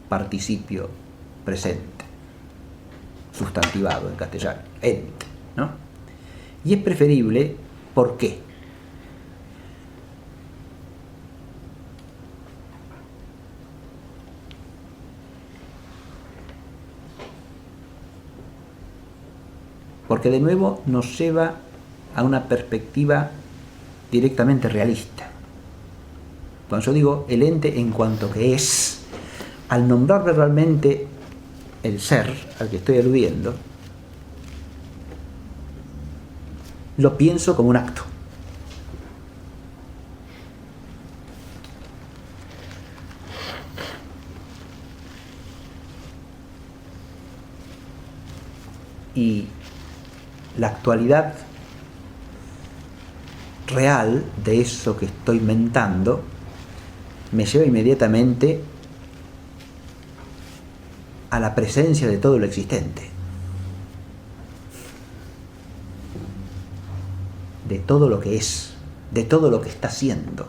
participio presente, sustantivado en castellano, ente, ¿no? Y es preferible, ¿por qué? Porque de nuevo nos lleva a una perspectiva directamente realista. Cuando yo digo el ente en cuanto que es, al nombrar verbalmente el ser al que estoy aludiendo, lo pienso como un acto. Y la actualidad real de eso que estoy mentando me lleva inmediatamente a la presencia de todo lo existente, de todo lo que es, de todo lo que está siendo.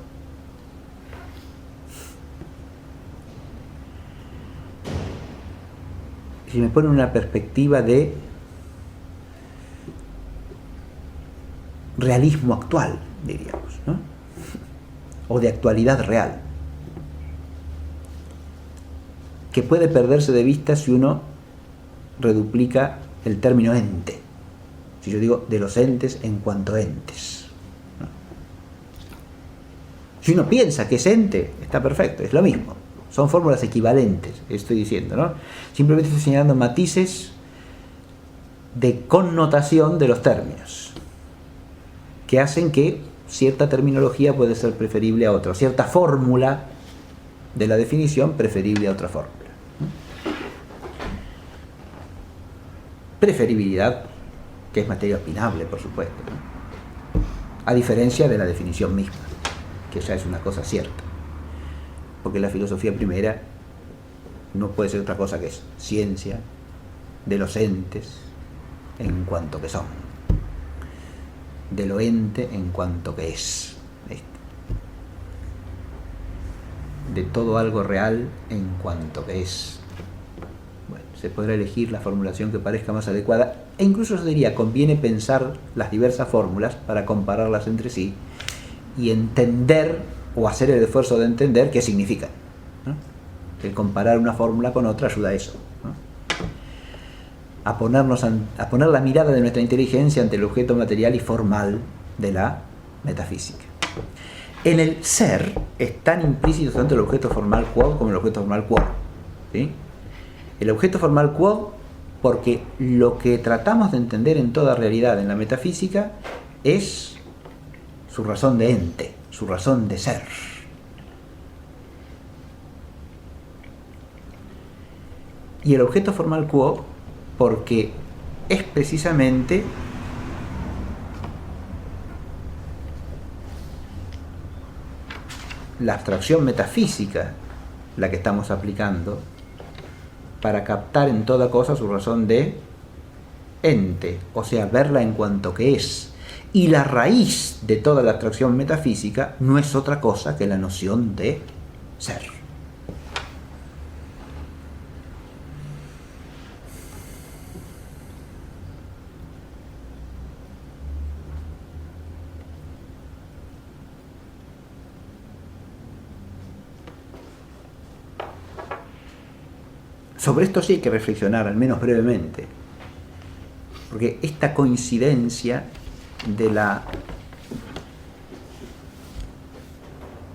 si me pone una perspectiva de realismo actual, diríamos, ¿no? O de actualidad real, que puede perderse de vista si uno reduplica el término ente. Si yo digo de los entes en cuanto entes, ¿no? Si uno piensa que es ente, está perfecto, es lo mismo. Son fórmulas equivalentes, estoy diciendo, ¿no? Simplemente estoy señalando matices de connotación de los términos que hacen que cierta terminología puede ser preferible a otra, cierta fórmula de la definición preferible a otra fórmula. Preferibilidad que es materia opinable, por supuesto, ¿no? A diferencia de la definición misma, que ya es una cosa cierta, porque la filosofía primera no puede ser otra cosa que es ciencia de los entes en cuanto que son, de lo ente en cuanto que es, de todo algo real en cuanto que es. Bueno, se podrá elegir la formulación que parezca más adecuada, e incluso yo diría, conviene pensar las diversas fórmulas para compararlas entre sí y entender, o hacer el esfuerzo de entender qué significan, ¿no? El comparar una fórmula con otra ayuda a eso, ¿no? A poner la mirada de nuestra inteligencia ante el objeto material y formal de la metafísica. En el ser es tan implícito tanto el objeto formal quod como el objeto formal quod, ¿sí? El objeto formal quod porque lo que tratamos de entender en toda realidad en la metafísica es su razón de ente, su razón de ser. Y el objeto formal quod porque es precisamente la abstracción metafísica la que estamos aplicando para captar en toda cosa su razón de ente, o sea, verla en cuanto que es. Y la raíz de toda la abstracción metafísica no es otra cosa que la noción de ser. Sobre esto sí hay que reflexionar, al menos brevemente, porque esta coincidencia de la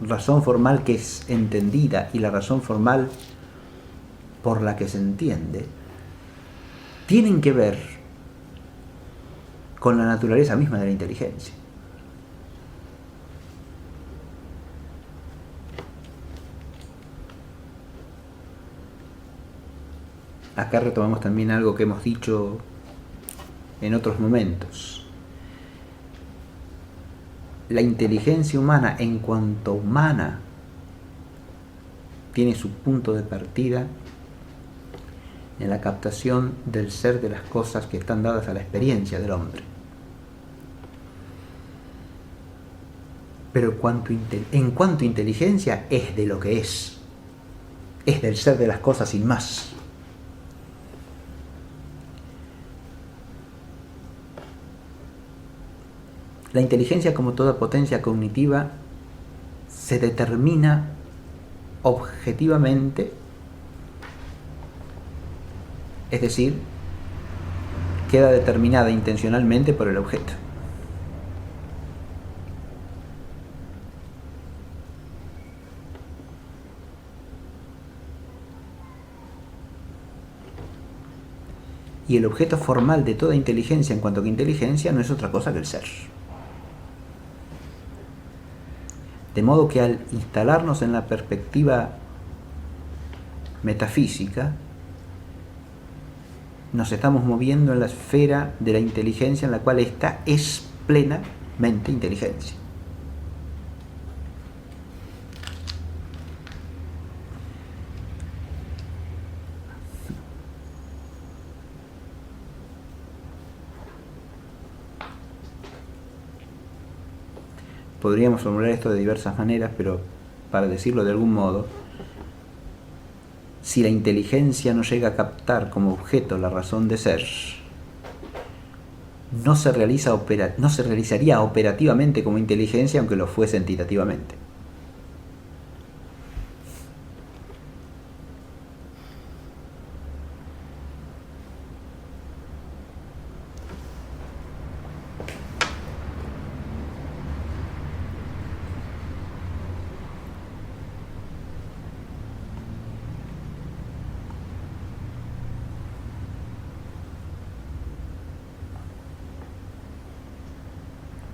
razón formal que es entendida y la razón formal por la que se entiende tienen que ver con la naturaleza misma de la inteligencia. Acá retomamos también algo que hemos dicho en otros momentos. La inteligencia humana, en cuanto humana, tiene su punto de partida en la captación del ser de las cosas que están dadas a la experiencia del hombre. Pero en cuanto a inteligencia, es de lo que es del ser de las cosas sin más. La inteligencia, como toda potencia cognitiva, se determina objetivamente, es decir, queda determinada intencionalmente por el objeto. Y el objeto formal de toda inteligencia, en cuanto que inteligencia, no es otra cosa que el ser. De modo que al instalarnos en la perspectiva metafísica, nos estamos moviendo en la esfera de la inteligencia en la cual ésta es plenamente inteligencia. Podríamos formular esto de diversas maneras, pero para decirlo de algún modo, si la inteligencia no llega a captar como objeto la razón de ser, no se realizaría operativamente como inteligencia, aunque lo fuese entitativamente.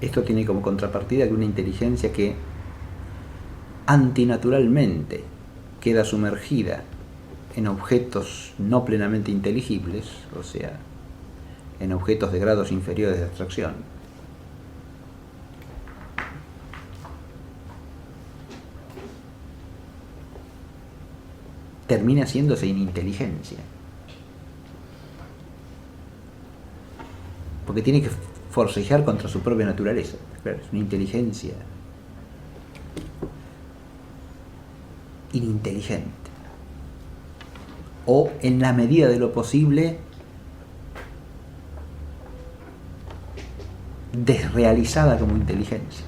Esto tiene como contrapartida que una inteligencia que antinaturalmente queda sumergida en objetos no plenamente inteligibles, o sea, en objetos de grados inferiores de abstracción, termina haciéndose ininteligencia. Porque tiene que forcejear contra su propia naturaleza. Claro, es una inteligencia ininteligente. O, en la medida de lo posible, desrealizada como inteligencia.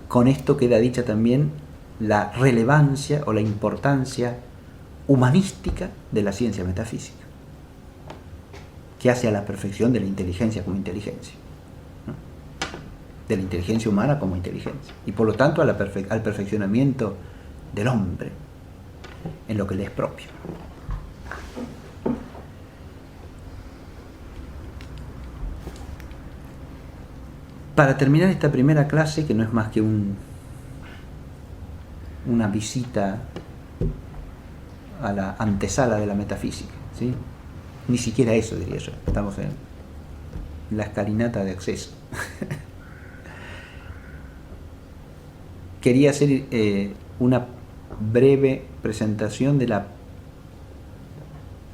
Con esto queda dicha también la relevancia o la importancia humanística de la ciencia metafísica, que hace a la perfección de la inteligencia como inteligencia, ¿no? De la inteligencia humana como inteligencia, y por lo tanto al perfeccionamiento del hombre en lo que le es propio. Para terminar esta primera clase, que no es más que una visita a la antesala de la metafísica, ¿sí? Ni siquiera eso, diría yo. Estamos en la escalinata de acceso. Quería hacer una breve presentación de la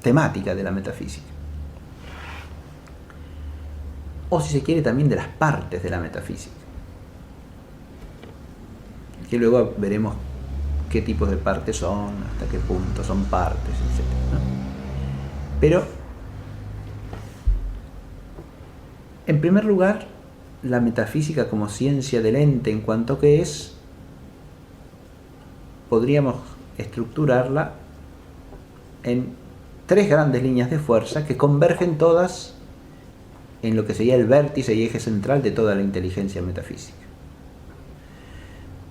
temática de la metafísica, o si se quiere también de las partes de la metafísica, que luego veremos qué tipos de partes son, hasta qué punto son partes, etc., ¿no? Pero, en primer lugar, la metafísica como ciencia del ente en cuanto que es, podríamos estructurarla en tres grandes líneas de fuerza que convergen todas en lo que sería el vértice y eje central de toda la inteligencia metafísica.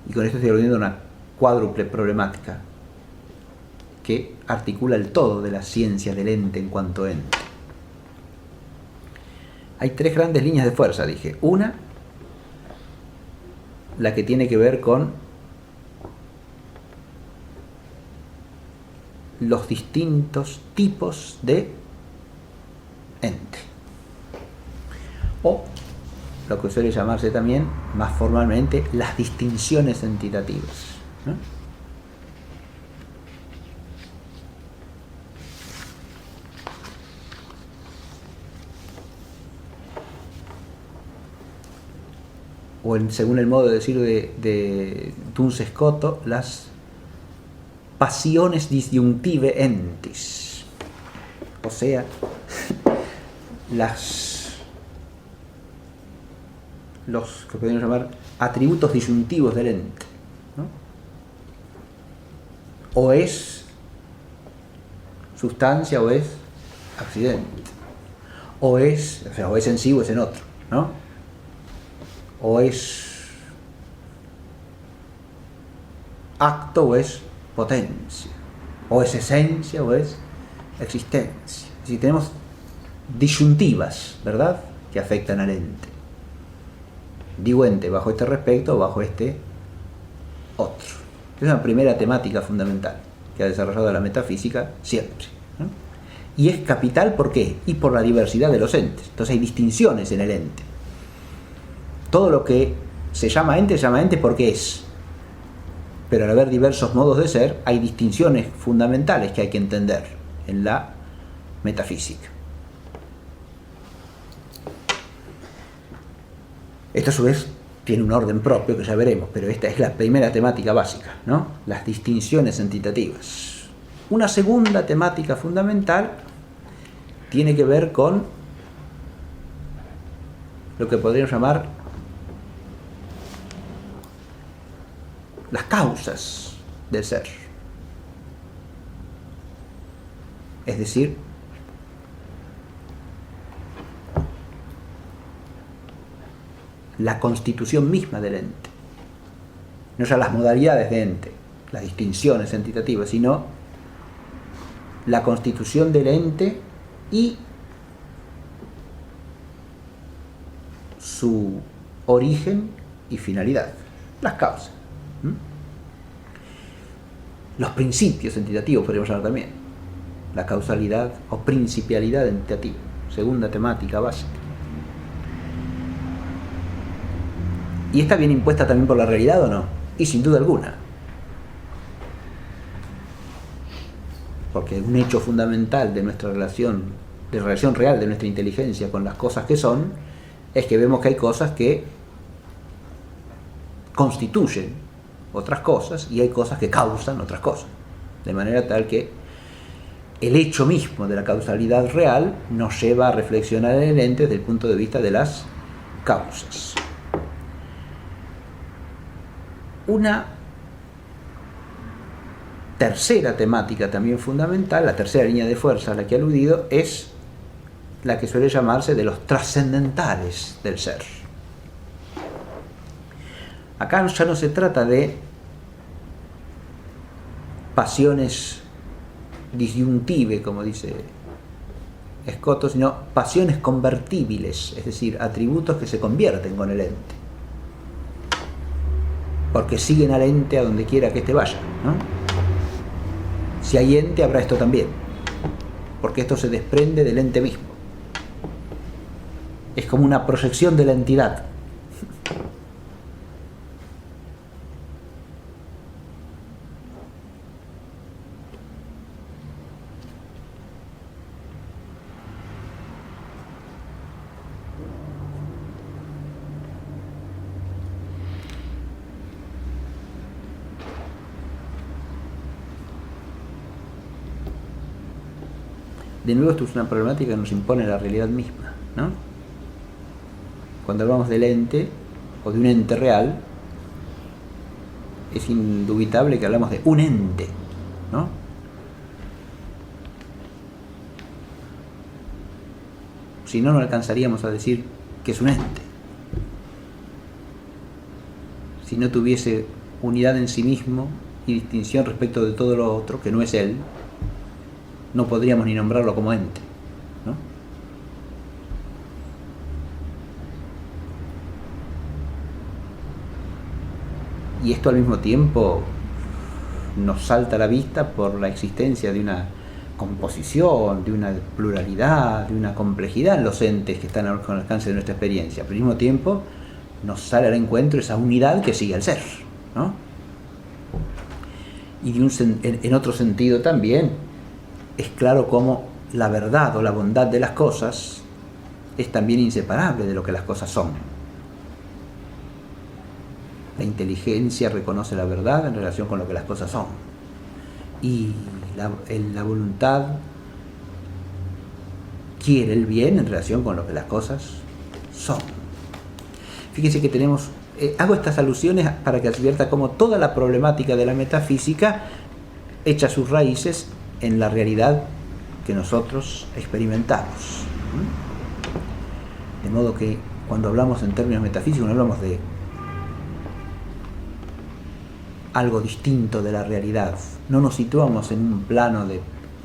Y con esto estoy aludiendo a una cuádruple problemática que articula el todo de la ciencia del ente en cuanto ente. Hay tres grandes líneas de fuerza, dije. Una, la que tiene que ver con los distintos tipos de ente, o lo que suele llamarse también más formalmente las distinciones entitativas, ¿no? O según el modo de decir de Duns Scoto, las pasiones disyuntive entis, o sea, los que podemos llamar atributos disyuntivos del ente, ¿no? O es sustancia o es accidente, o es en sí o es en otro, ¿no? O es acto o es potencia, o es esencia o es existencia. Si tenemos disyuntivas, ¿verdad?, que afectan al ente. Digo ente bajo este respecto o bajo este otro. Es una primera temática fundamental que ha desarrollado la metafísica siempre, ¿no? Y es capital, ¿por qué? Y por la diversidad de los entes. Entonces hay distinciones en el ente. Todo lo que se llama ente porque es. Pero al haber diversos modos de ser, hay distinciones fundamentales que hay que entender en la metafísica. Esto a su vez tiene un orden propio que ya veremos, pero esta es la primera temática básica, ¿no? Las distinciones entitativas. Una segunda temática fundamental tiene que ver con lo que podríamos llamar las causas del ser. Es decir, la constitución misma del ente. No ya las modalidades de ente, las distinciones entitativas, sino la constitución del ente y su origen y finalidad, las causas. Los principios entitativos podríamos hablar también, la causalidad o principialidad entitativa, segunda temática básica. ¿Y está bien impuesta también por la realidad o no? Y sin duda alguna. Porque un hecho fundamental de nuestra relación, de relación real de nuestra inteligencia con las cosas que son, es que vemos que hay cosas que constituyen otras cosas y hay cosas que causan otras cosas. De manera tal que el hecho mismo de la causalidad real nos lleva a reflexionar en el ente desde el punto de vista de las causas. Una tercera temática también fundamental, la tercera línea de fuerza a la que he aludido, es la que suele llamarse de los trascendentales del ser. Acá ya no se trata de pasiones disyuntive, como dice Escoto, sino pasiones convertibles, es decir, atributos que se convierten con el ente, porque siguen al ente a donde quiera que éste vaya, ¿no? Si hay ente, habrá esto también, porque esto se desprende del ente mismo. Es como una proyección de la entidad. De nuevo, esto es una problemática que nos impone la realidad misma, ¿no? Cuando hablamos del ente o de un ente real, es indubitable que hablamos de un ente, ¿no? Si no, no alcanzaríamos a decir que es un ente. Si no tuviese unidad en sí mismo y distinción respecto de todo lo otro, que no es él, no podríamos ni nombrarlo como ente, ¿no? Y esto al mismo tiempo nos salta a la vista por la existencia de una composición, de una pluralidad, de una complejidad en los entes que están al alcance de nuestra experiencia. Pero al mismo tiempo nos sale al encuentro esa unidad que sigue al ser, ¿no? Y en otro sentido también es claro cómo la verdad o la bondad de las cosas es también inseparable de lo que las cosas son. La inteligencia reconoce la verdad en relación con lo que las cosas son. Y la voluntad quiere el bien en relación con lo que las cosas son. Fíjense que tenemos... hago estas alusiones para que advierta cómo toda la problemática de la metafísica echa sus raíces en la realidad que nosotros experimentamos. De modo que cuando hablamos en términos metafísicos no hablamos de algo distinto de la realidad, no nos situamos en un plano de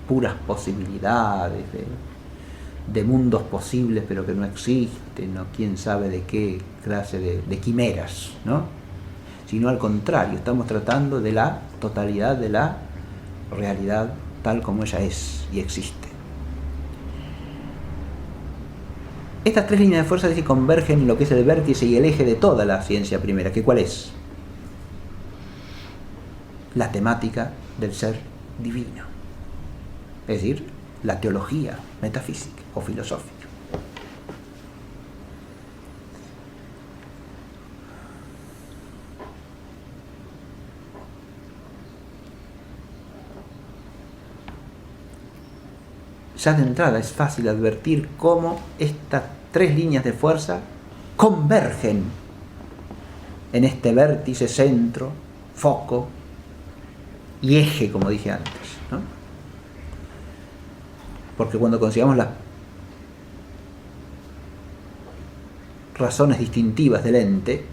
puras posibilidades, de mundos posibles pero que no existen, o quién sabe de qué clase de quimeras, ¿no? Sino al contrario, estamos tratando de la totalidad de la realidad tal como ella es y existe. Estas tres líneas de fuerza convergen en lo que es el vértice y el eje de toda la ciencia primera, que ¿cuál es? La temática del ser divino, es decir, la teología metafísica o filosófica. ya de entrada es fácil advertir cómo estas tres líneas de fuerza convergen en este vértice, centro, foco y eje, como dije antes, ¿no? Porque cuando consideramos las razones distintivas del ente,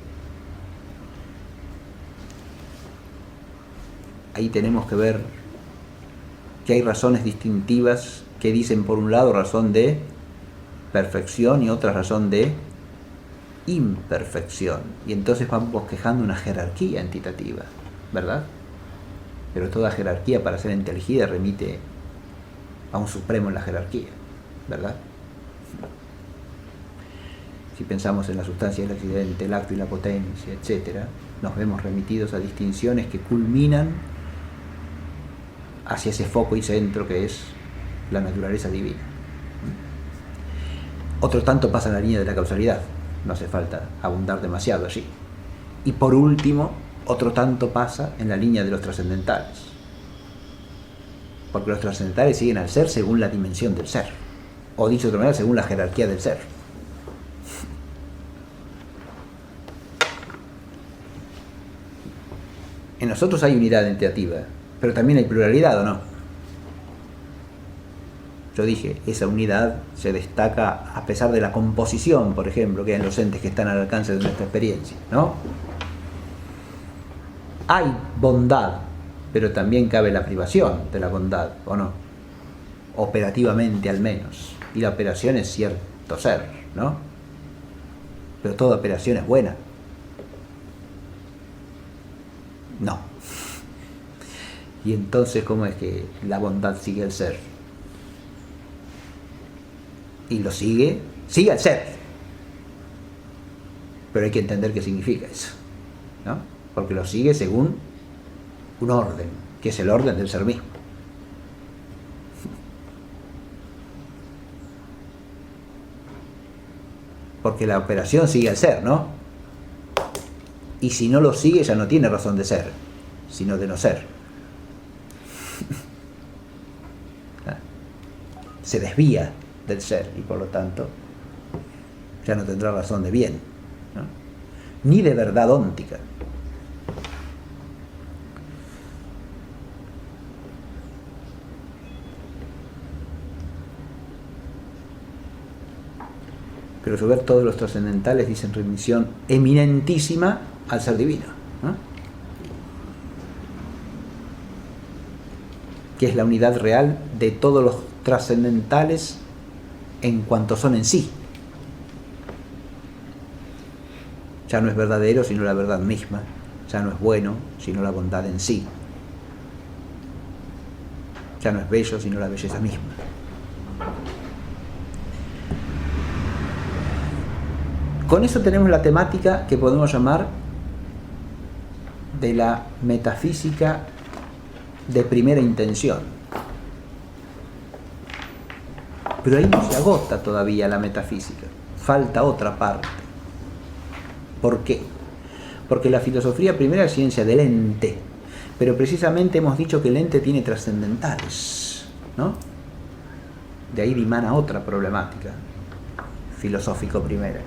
ahí tenemos que ver que hay razones distintivas que dicen, por un lado, razón de perfección y otra razón de imperfección. Y entonces vamos bosquejando una jerarquía entitativa, ¿verdad? Pero toda jerarquía, para ser inteligida, remite a un supremo en la jerarquía, ¿verdad? Si pensamos en la sustancia del accidente, el acto y la potencia, etc., nos vemos remitidos a distinciones que culminan hacia ese foco y centro que es la naturaleza divina. Otro tanto pasa en la línea de la causalidad, no hace falta abundar demasiado allí. Y por último, otro tanto pasa en la línea de los trascendentales, porque los trascendentales siguen al ser según la dimensión del ser, o dicho de otra manera, según la jerarquía del ser. En nosotros hay unidad entitativa, pero también hay pluralidad, ¿o no? Yo dije, esa unidad se destaca a pesar de la composición, por ejemplo, que hay en los entes que están al alcance de nuestra experiencia, ¿no? Hay bondad, pero también cabe la privación de la bondad, ¿o no? Operativamente al menos. Y la operación es cierto ser, ¿no? Pero toda operación es buena. No. Y entonces, ¿cómo es que la bondad sigue al ser? Y lo sigue al ser. Pero hay que entender qué significa eso, ¿no? Porque lo sigue según un orden, que es el orden del ser mismo. Porque la operación sigue al ser, ¿no? Y si no lo sigue, ya no tiene razón de ser, sino de no ser. Se desvía del ser y por lo tanto ya no tendrá razón de bien, ¿no? Ni de verdad óntica. Pero a su vez todos los trascendentales dicen remisión eminentísima al ser divino, ¿no? Que es la unidad real de todos los trascendentales en cuanto son en sí. Ya no es verdadero sino la verdad misma, ya no es bueno sino la bondad en sí, ya no es bello sino la belleza misma. Con eso tenemos la temática que podemos llamar de la metafísica de primera intención. Pero ahí no se agota todavía la metafísica, falta otra parte. ¿Por qué? Porque la filosofía primera es ciencia del ente, pero precisamente hemos dicho que el ente tiene trascendentales, ¿no? De ahí dimana otra problemática filosófico primera.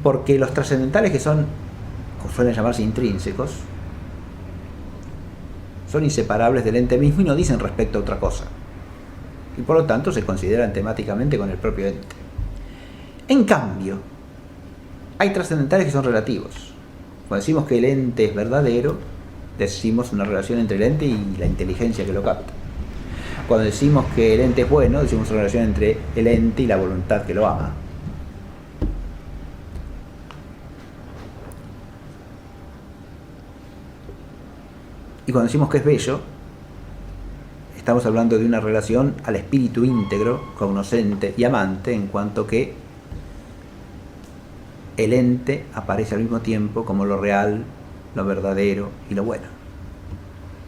Porque los trascendentales, que son, o suelen llamarse intrínsecos, son inseparables del ente mismo y no dicen respecto a otra cosa. Y por lo tanto se consideran temáticamente con el propio ente. En cambio, hay trascendentales que son relativos. Cuando decimos que el ente es verdadero, decimos una relación entre el ente y la inteligencia que lo capta. Cuando decimos que el ente es bueno, decimos una relación entre el ente y la voluntad que lo ama. Y cuando decimos que es bello, estamos hablando de una relación al espíritu íntegro, cognoscente y amante, en cuanto que el ente aparece al mismo tiempo como lo real, lo verdadero y lo bueno,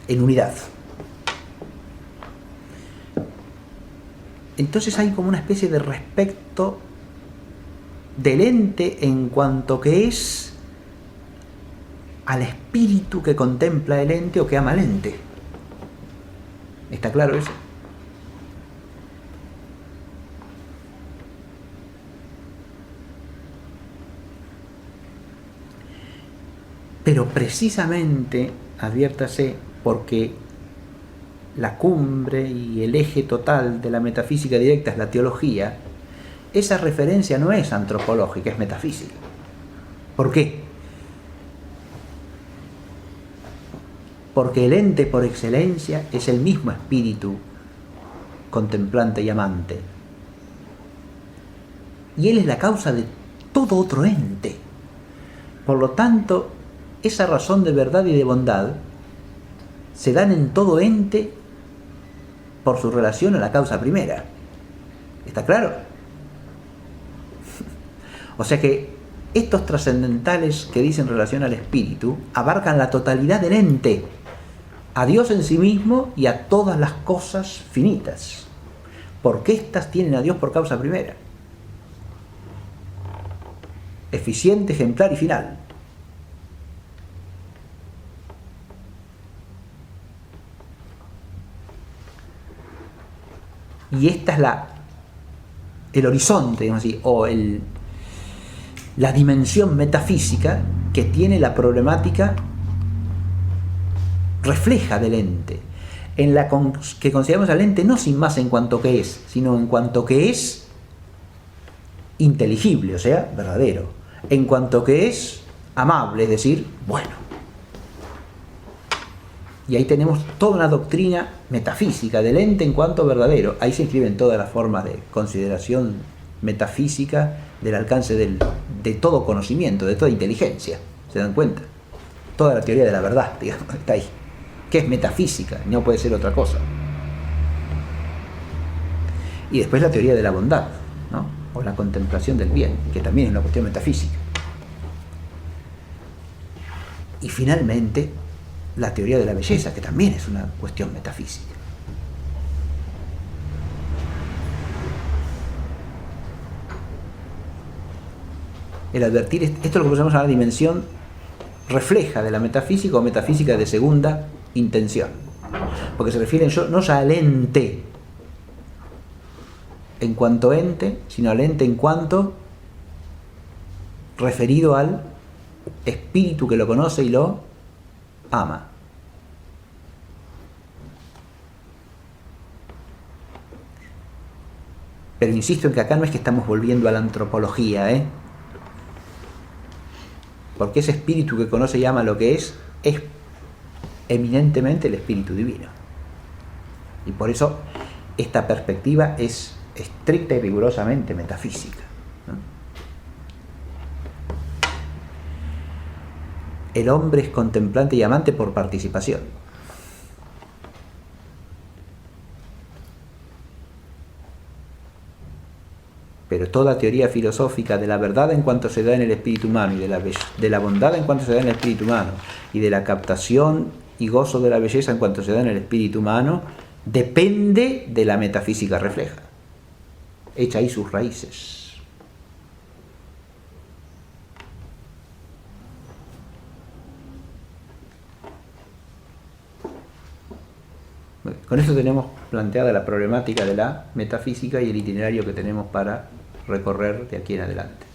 en unidad. Entonces hay como una especie de respecto del ente en cuanto que es al espíritu que contempla el ente o que ama al ente. ¿Está claro eso? Pero precisamente, adviértase, porque la cumbre y el eje total de la metafísica directa es la teología, esa referencia no es antropológica, es metafísica. ¿Por qué? Porque el ente por excelencia es el mismo espíritu contemplante y amante. Y él es la causa de todo otro ente. Por lo tanto, esa razón de verdad y de bondad se dan en todo ente por su relación a la causa primera. ¿Está claro? O sea que estos trascendentales que dicen relación al espíritu abarcan la totalidad del ente, a Dios en sí mismo y a todas las cosas finitas, porque éstas tienen a Dios por causa primera, eficiente, ejemplar y final. Y esta es el horizonte, digamos así, o la dimensión metafísica que tiene la problemática refleja del ente, en la que consideramos al ente no sin más en cuanto que es, sino en cuanto que es inteligible, o sea, verdadero, en cuanto que es amable, es decir, bueno. Y ahí tenemos toda una doctrina metafísica del ente en cuanto verdadero. Ahí se inscriben todas las formas de consideración metafísica del alcance de todo conocimiento, de toda inteligencia. ¿Se dan cuenta? Toda la teoría de la verdad, digamos, está ahí. Que es metafísica, no puede ser otra cosa. Y después la teoría de la bondad, ¿no? O la contemplación del bien, que también es una cuestión metafísica. Y finalmente, la teoría de la belleza, que también es una cuestión metafísica. El advertir, esto es lo que podemos llamar la dimensión refleja de la metafísica o metafísica de segunda intención, porque se refieren no ya al ente en cuanto ente, sino al ente en cuanto referido al espíritu que lo conoce y lo ama. Pero insisto en que acá no es que estamos volviendo a la antropología, porque ese espíritu que conoce y ama lo que es eminentemente el espíritu divino. Y por eso esta perspectiva es estricta y rigurosamente metafísica, ¿no? El hombre es contemplante y amante por participación. Pero toda teoría filosófica de la verdad en cuanto se da en el espíritu humano y de la bondad en cuanto se da en el espíritu humano y de la captación y gozo de la belleza en cuanto se da en el espíritu humano depende de la metafísica refleja. Echa ahí sus raíces. Con esto tenemos planteada la problemática de la metafísica y el itinerario que tenemos para recorrer de aquí en adelante.